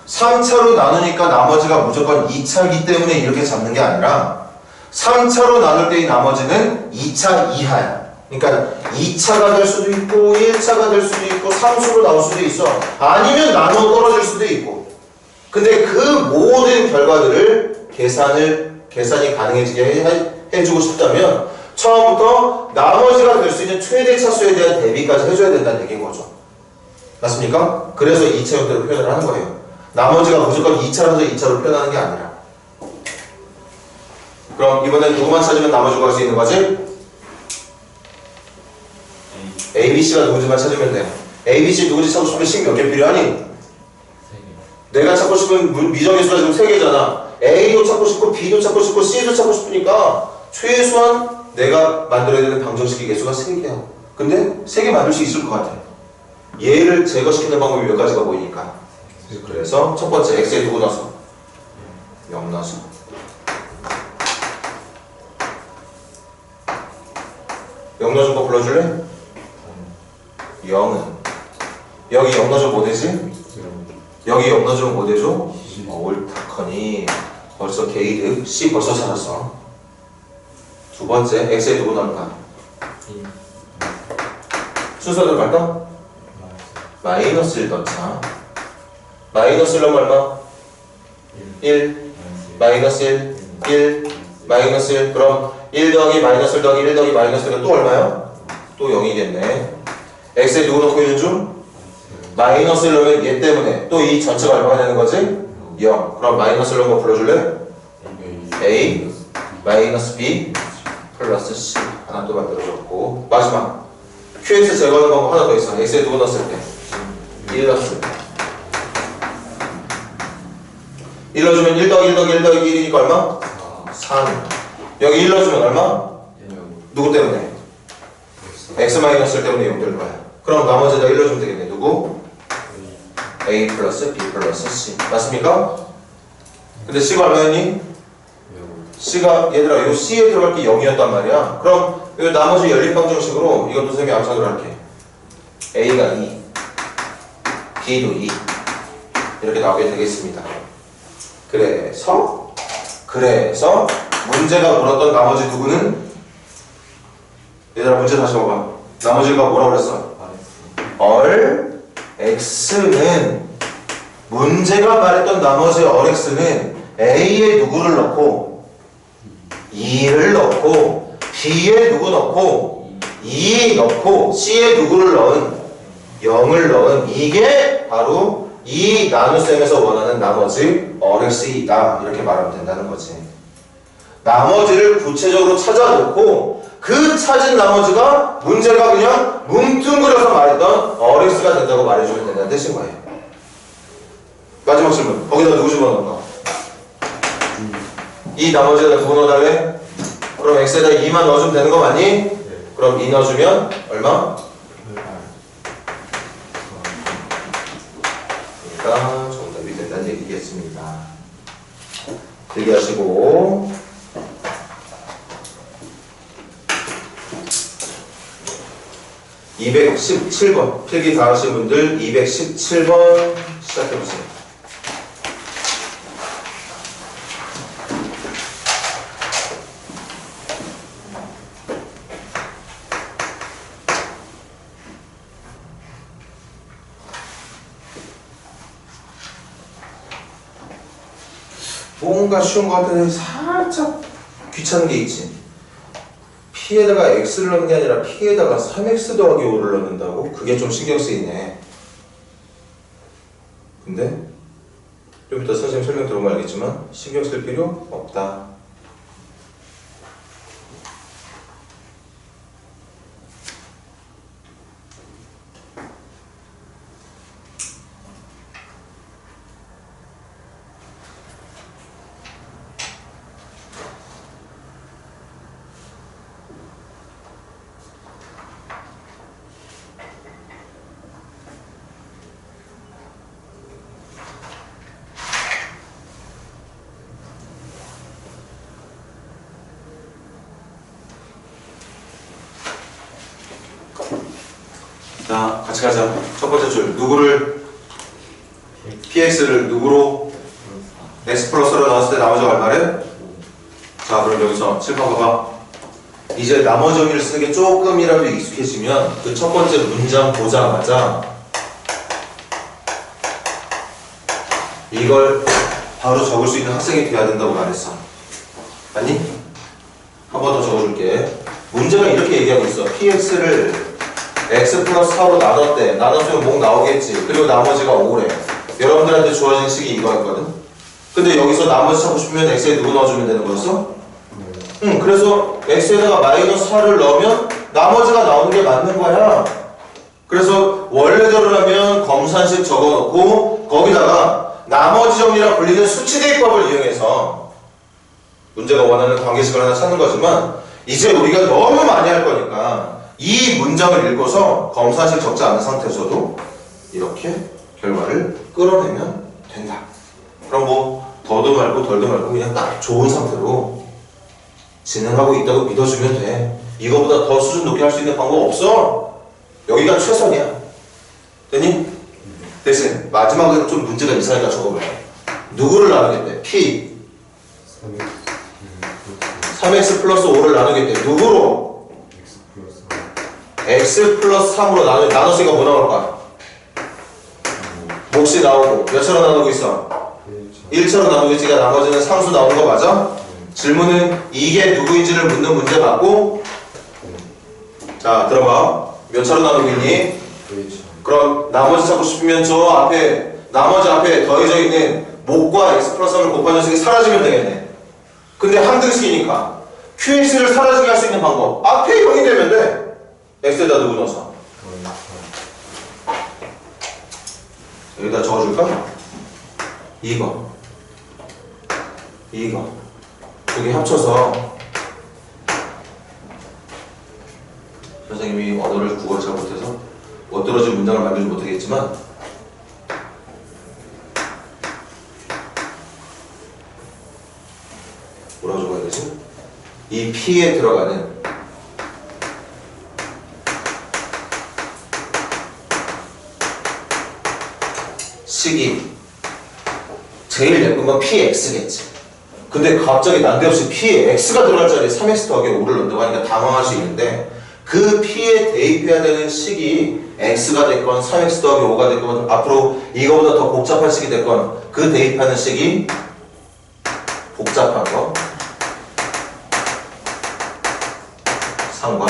3차로 나누니까 나머지가 무조건 2차이기 때문에 이렇게 잡는 게 아니라 3차로 나눌 때 이 나머지는 2차 이하야. 그러니까 2차가 될 수도 있고 1차가 될 수도 있고 3수로 나올 수도 있어. 아니면 나눠 떨어질 수도 있고. 근데 그 모든 결과들을 계산이 가능해지게 해주고 싶다면 처음부터 나머지가 될 수 있는 최대 차수에 대한 대비까지 해줘야 된다는 얘기인 거죠. 맞습니까? 그래서 2차 형태로 표현을 하는 거예요. 나머지가 무조건 2차라서 2차로 표현하는 게 아니라. 그럼 이번엔 누구만 찾으면 나머지 구할 수 있는 거지? A, B, C가 누군지만 찾으면 돼. A, B, C 누군지 찾고 싶으면 식 몇 개 필요하니? 내가 찾고 싶은 미정의 수가 지금 3개잖아. A도 찾고 싶고 B도 찾고 싶고 C도 찾고 싶으니까 최소한 내가 만들어야 되는 방정식의 개수가 3개야. 근데 3개 만들 수 있을 것 같아. 얘를 제거시키는 방법이 몇 가지가 보이니까. 그래서 첫 번째 x에 누구 넣어서? 0 넣어서. 영 넣어준 거 불러줄래? 0은 여기 0 넣어주면 뭐 되지? 여기 0 넣어주면 뭐 되죠? 옳다커니 벌써 게이드 C 벌써 찾았어. 두 번째 x에 누구 넣을까? 순서대로 갈까? 마이너스 1 넣자. 마이너스 1 넣으면 얼마? 1 마이너스 1 1 마이너스 1 그럼 1 더하기 마이너스 1 더하기 1 더하기 마이너스 1은 또 얼마야? 또 0이겠네. x에 누구 넣고 있는 중? 마이너스 1 넣으면 얘 때문에 또 이 전체가 얼마가 되는 거지? 0 그럼 마이너스 1 넣은 거 불러줄래? a 마이너스 b 플러스 c 하나 또 만들어줬고 마지막 qx 제거하는 방법 하나 더 있어. x에 누구 넣었을 때? 1 넣었을 때 1 넣어주면 1 더하기 1 더하기 1 더하기 1이니까 얼마? 3 여기 1 넣어주면 얼마? 누구 때문에? x 마이너스 1 때문에 0 될 거야. 그럼 나머지에다 1 넣어주면 되겠네. 누구? a 플러스 b 플러스 c 맞습니까? 근데 c가 얼마였니? c가 얘들아 요 c에 들어갈 게 0이었단 말이야. 그럼 요 나머지 연립방정식으로 이것도 선생님이 암산으로 할게. a가 2 b도 2 이렇게 나오게 되겠습니다. 그래서 문제가 물었던 나머지 누구는 얘들아 문제 다시 봐봐. 나머지가 뭐라고 그랬어? x는 문제가 말했던 나머지 x는 a에 누구를 넣고 2를 넣고 b에 누구 넣고 2 넣고 c에 누구를 넣은 0을 넣은 이게 바로 이 나눗셈에서 원하는 나머지 RX이다 이렇게 말하면 된다는 거지. 나머지를 구체적으로 찾아놓고 그 찾은 나머지가 문제가 그냥 뭉뚱그려서 말했던 RX가 된다고 말해주면 된다는 뜻인 거예요. 마지막 질문. 거기다 누구 집어넣을까? 이 나머지에다 누구 넣어달래? 그럼 X에다 2만 넣어주면 되는 거 맞니? 그럼 2 넣어주면 얼마? 정답이 된다는 얘기겠습니다. 대기하시고 217번 필기 다 하신 분들 217번 시작해보세요. 뭔가 쉬운 것 같은데 살짝 귀찮은 게 있지. P에다가 X를 넣는 게 아니라 P에다가 3X 더하기 5를 넣는다고? 그게 좀 신경 쓰이네. 근데 좀 이따 선생님 설명 들어보면 알겠지만 신경 쓸 필요 없다. 자, 같이 가자. 첫 번째 줄. 누구를? px를 누구로? x 플러스로 나왔을 때 나머지가 얼마래? 자, 그럼 여기서 칠판 봐봐. 이제 나머지 정의를 쓰는 게 조금이라도 익숙해지면 그 첫 번째 문장 보자마자 이걸 바로 적을 수 있는 학생이 돼야 된다고 말했어. 아니? 한 번 더 적어줄게. 문제가 이렇게 얘기하고 있어. px를 x 플러스 4로 나눴대. 나눴으면 목 나오겠지. 그리고 나머지가 5래. 여러분들한테 주어진 식이 이거였거든. 근데 여기서 나머지 찾고 싶으면 x에 누구 넣어주면 되는 거였어? 응, 그래서 x에다가 마이너스 4를 넣으면 나머지가 나오는 게 맞는 거야. 그래서 원래대로라면 검산식 적어놓고 거기다가 나머지 정리라 불리는 수치 대입법을 이용해서 문제가 원하는 관계식을 하나 찾는 거지만 이제 우리가 너무 많이 할 거니까 이 문장을 읽고서 검산식 적지 않은 상태에서도 이렇게 결과를 끌어내면 된다. 그럼 뭐 더도 말고 덜도 말고 그냥 딱 좋은 상태로 진행하고 있다고 믿어주면 돼. 이거보다 더 수준 높게 할 수 있는 방법 없어. 여기가 최선이야. 되니? 대신 마지막에 좀 문제가 이상하니까 적어볼게. 누구를 나누겠대? P 3x 플러스 5를 나누겠대. 누구로? x 플러스 3으로 나눴으니까 뭐 나올까? 몫이 나오고 몇 차로 나누고 있어? 1차로 나누겠지. 나머지는 상수 나오는 거 맞아? 질문은 이게 누구인지를 묻는 문제 맞고, 자 들어봐. 몇 차로 나누고 있니? 그럼 나머지 찾고 싶으면 저 앞에 나머지 앞에 더해져 있는 목과 x 플러스 3을 곱한 녀석이 사라지면 되겠네. 근데 항등식이니까 qx를 사라지게 할 수 있는 방법 앞에 0이 되면 돼. x에다 누구 넣어서 여기다 적어줄까? 이거 두 개 합쳐서 선생님이 언어를 국어를 잘 못해서 멋들어진 문장을 만들지 못하겠지만 뭐라고 적어야 되지? 이 P에 들어가는 식이 제일 예쁜 건 PX겠지. 근데 갑자기 난데없이 P에 X가 들어갈 자리에 3X 더하기 5를 넣는다고 하니까 당황할 수 있는데 그 P에 대입해야 되는 식이 X가 됐건 3X 더하기 5가 됐건 앞으로 이거보다 더 복잡한 식이 됐건 그 대입하는 식이 복잡한 거 상관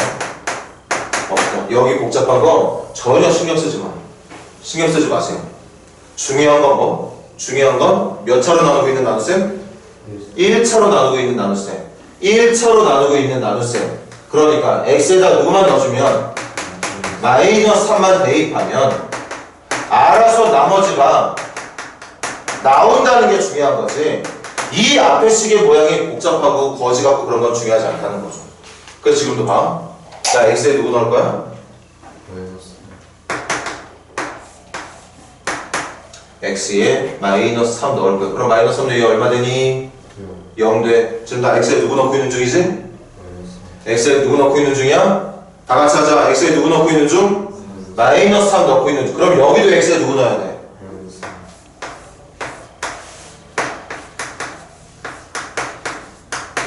없다. 여기 복잡한 거 전혀 신경 쓰지 마. 신경 쓰지 마세요. 중요한 건 뭐? 중요한 건 몇 차로 나누고 있는 나눗셈? 1차로 나누고 있는 나눗셈. 1차로 나누고 있는 나눗셈. 그러니까 x에다 누구만 넣어주면 마이너스 3만 대입하면 알아서 나머지가 나온다는 게 중요한 거지. 이 앞에 식의 모양이 복잡하고 거지 같고 그런 건 중요하지 않다는 거죠. 그래서 지금도 봐. 자, x에 누구 넣을 거야? x에 마이너스 3 넣을 거야. 그럼 마이너스 3 넣으면 얼마 되니? 0 돼. 지금 나 x에 누구 넣고 있는 중이지? x에 누구 넣고 있는 중이야? 다 같이 하자. x에 누구 넣고 있는 중? 마이너스 3 넣고 있는 중. 그럼 여기도 x에 누구 넣어야 돼?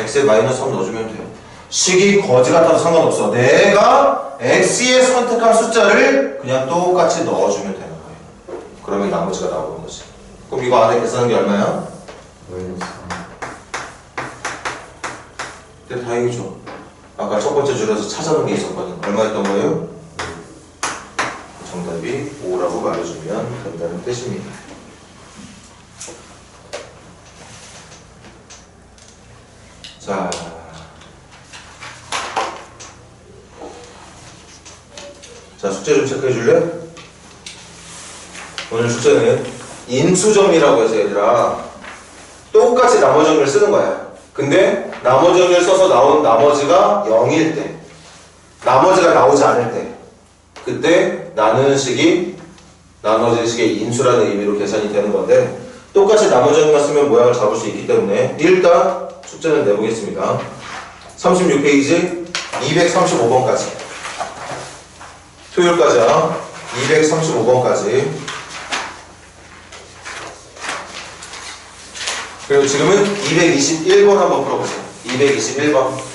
x에 마이너스 3 넣어주면 돼. 식이 거지 같아도 상관없어. 내가 x에 선택한 숫자를 그냥 똑같이 넣어주면 되는 거예요. 그러면 나머지가 나오는 거지. 그럼 이거 안에 계산한 게 얼마야? 근데 다행이죠. 아까 첫 번째 줄에서 찾아놓은 게 있었거든. 얼마였던 거예요? 정답이 5라고 말해주면 된다는 뜻입니다. 자, 숙제 좀 체크해 줄래? 오늘 숙제는 인수정리라고 해서 얘들아 똑같이 나머지 정리를 쓰는 거야. 근데 나머지 정리를 써서 나온 나머지가 0일 때, 나머지가 나오지 않을 때, 그때 나누는 식이 나눠진 식의 인수라는 의미로 계산이 되는 건데 똑같이 나머지 정리만 쓰면 모양을 잡을 수 있기 때문에 일단 숙제는 내보겠습니다. 36페이지 235번까지 토요일까지야. 235번까지. 그리고 지금은 221번 한번 풀어보세요. 221번.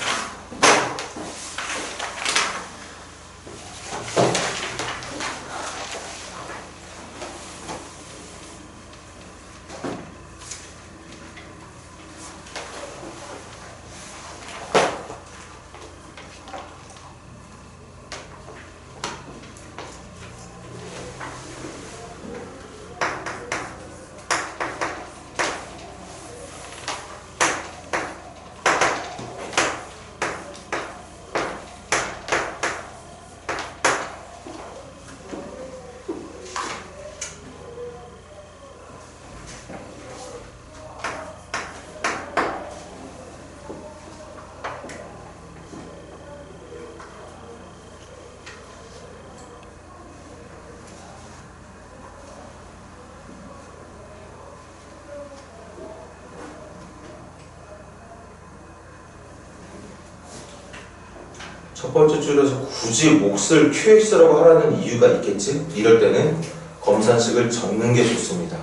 첫 번째 줄에서 굳이 몫을 QX라고 하라는 이유가 있겠지? 이럴 때는 검산식을 적는 게 좋습니다.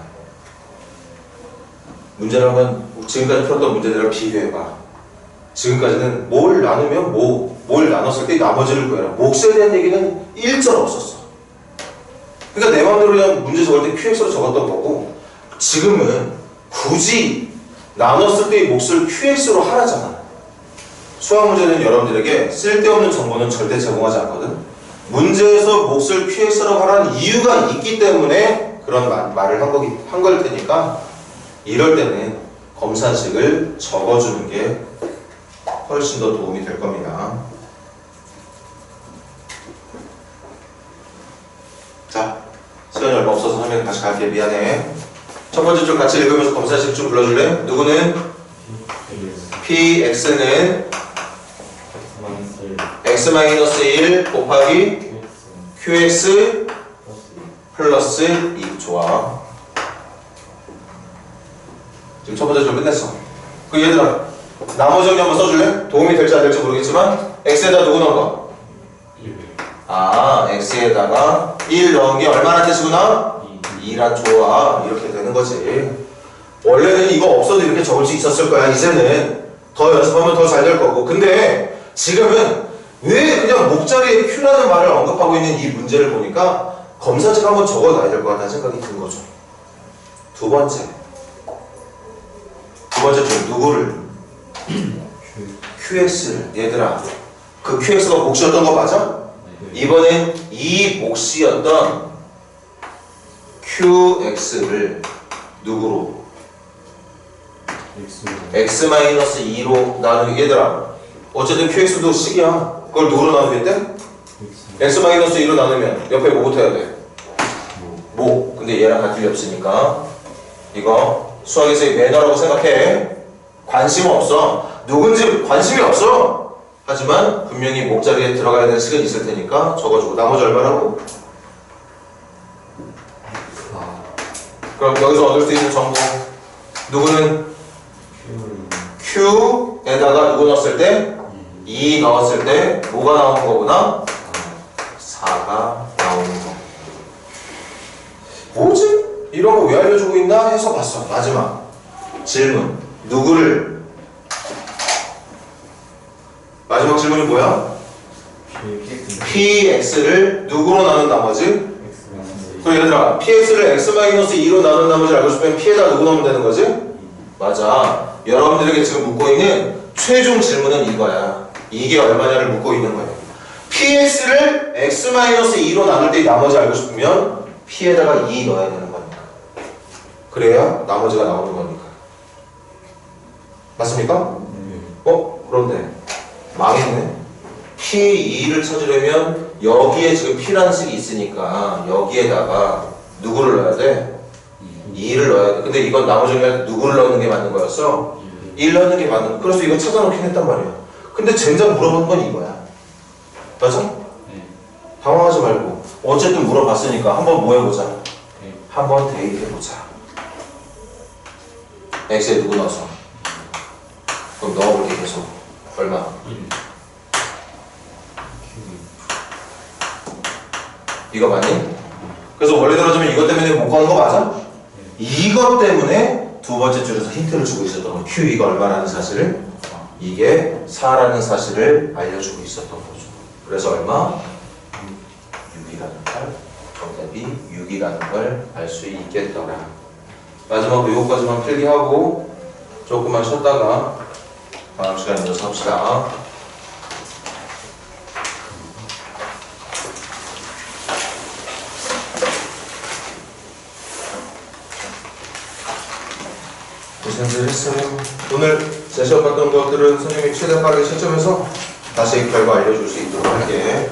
문제를 한번 지금까지 풀었던 문제들을 비교해봐. 지금까지는 뭘 나누면 뭘 나눴을 때 나머지를 구해라. 몫에 대한 얘기는 일절 없었어. 그러니까 내 마음대로 그냥 문제 적을 때 QX로 적었던 거고, 지금은 굳이 나눴을 때의 몫을 QX로 하라잖아. 수학 문제는 여러분들에게 쓸데없는 정보는 절대 제공하지 않거든. 문제에서 몫을 QX라고 하라는 이유가 있기 때문에 그런 말을 한 걸 테니까, 이럴 때는 검산식을 적어주는 게 훨씬 더 도움이 될 겁니다. 자, 시간이 얼마 없어서 설명 다시 갈게. 미안해. 첫 번째 줄 같이 읽으면서 검산식 좀 불러줄래? 누구는? PX는 x-1 곱하기 qx 플러스 2. 좋아. 지금 첫 번째 줄 끝냈어. 그 얘들아, 나머지 정리 한번 써줄래? 도움이 될지 안 될지 모르겠지만 x에다 누구 넣은 거? 1. 아, x에다가 1 넣은 게 얼마나 뜻이구나? 2란. 좋아. 이렇게 되는 거지. 원래는 이거 없어도 이렇게 적을 수 있었을 거야. 이제는 더 연습하면 더 잘 될 거고. 근데 지금은 왜 그냥 목자리에 Q라는 말을 언급하고 있는 이 문제를 보니까 검사식 한번 적어놔야 될 것 같다는 생각이 든 거죠. 두 번째 줄 누구를? QX를. 얘들아, 그 QX가 몫이었던 거 맞아? 이번엔 이 몫이었던 QX를 누구로? x-2로 나누기. 얘들아, 어쨌든 QX도 식이야. 그걸 누구로 나누겠대? x-2로 나누면 옆에 뭐 붙어야 돼? 모. 근데 얘랑 같을 리 없으니까 이거 수학에서의 매너라고 생각해. 관심 없어. 누군지 관심이 없어. 하지만 분명히 목자리에 들어가야 되는 식은 있을 테니까 적어주고. 나머지 얼마라고? 그럼 여기서 얻을 수 있는 정보, 누구는? Q에다가 누구 넣었을 때? 2 넣었을 때 뭐가 나오는 거구나? 4가 나오는 거. 뭐지? 이런 거 왜 알려주고 있나 해서 봤어. 마지막 질문, 누구를? 마지막 질문이 뭐야? PX를 누구로 나눈 나머지? 그럼 얘들아, PX를 x-2로 나눈 나머지를 알고 싶으면 P에다 누구 넣으면 되는 거지? 맞아. 여러분들에게 지금 묻고 있는 최종 질문은 이거야. 이게 얼마냐를 묻고 있는 거예요. PX를 x-2로 나눌 때 나머지 알고 싶으면 P에다가 2 넣어야 되는 거니까. 그래야 나머지가 나오는 거니까. 맞습니까? 그런데 망했네. P2를 찾으려면 여기에 지금 P라는 식이 있으니까 여기에다가 누구를 넣어야 돼? 2를 넣어야 돼. 근데 이건 나머지 정리할 때 누구를 넣는 게 맞는 거였어? 1 넣는 게 맞는 거. 그래서 이거 찾아놓긴 했단 말이야. 근데 젠장 물어본 건 이거야. 맞아? 당황하지 말고 어쨌든 물어봤으니까 한번 뭐 해보자. 한번 대입해보자. x에 누구 넣어서. 그럼 넣어볼게. 계속. 얼마? 1. 이거 맞니? 그래서 원리대로 면 이것 때문에 못 가는 거 맞아? 이것 때문에 두 번째 줄에서 힌트를 주고 있었던 거. Q 이거 얼마라는 사실을, 이게 4라는 사실을 알려주고 있었던 거죠. 그래서 얼마? 6이라는 걸, 정답이 6이라는 걸 알 수 있겠더라. 마지막으로 이것까지만 필기하고 조금만 쉬었다가 다음 시간에 이어서 합시다. 고생들 했어요. 오늘 제시어 봤던 것들은 선생님이 최대한 빠르게 채점해서 다시 결과 알려줄 수 있도록 할게.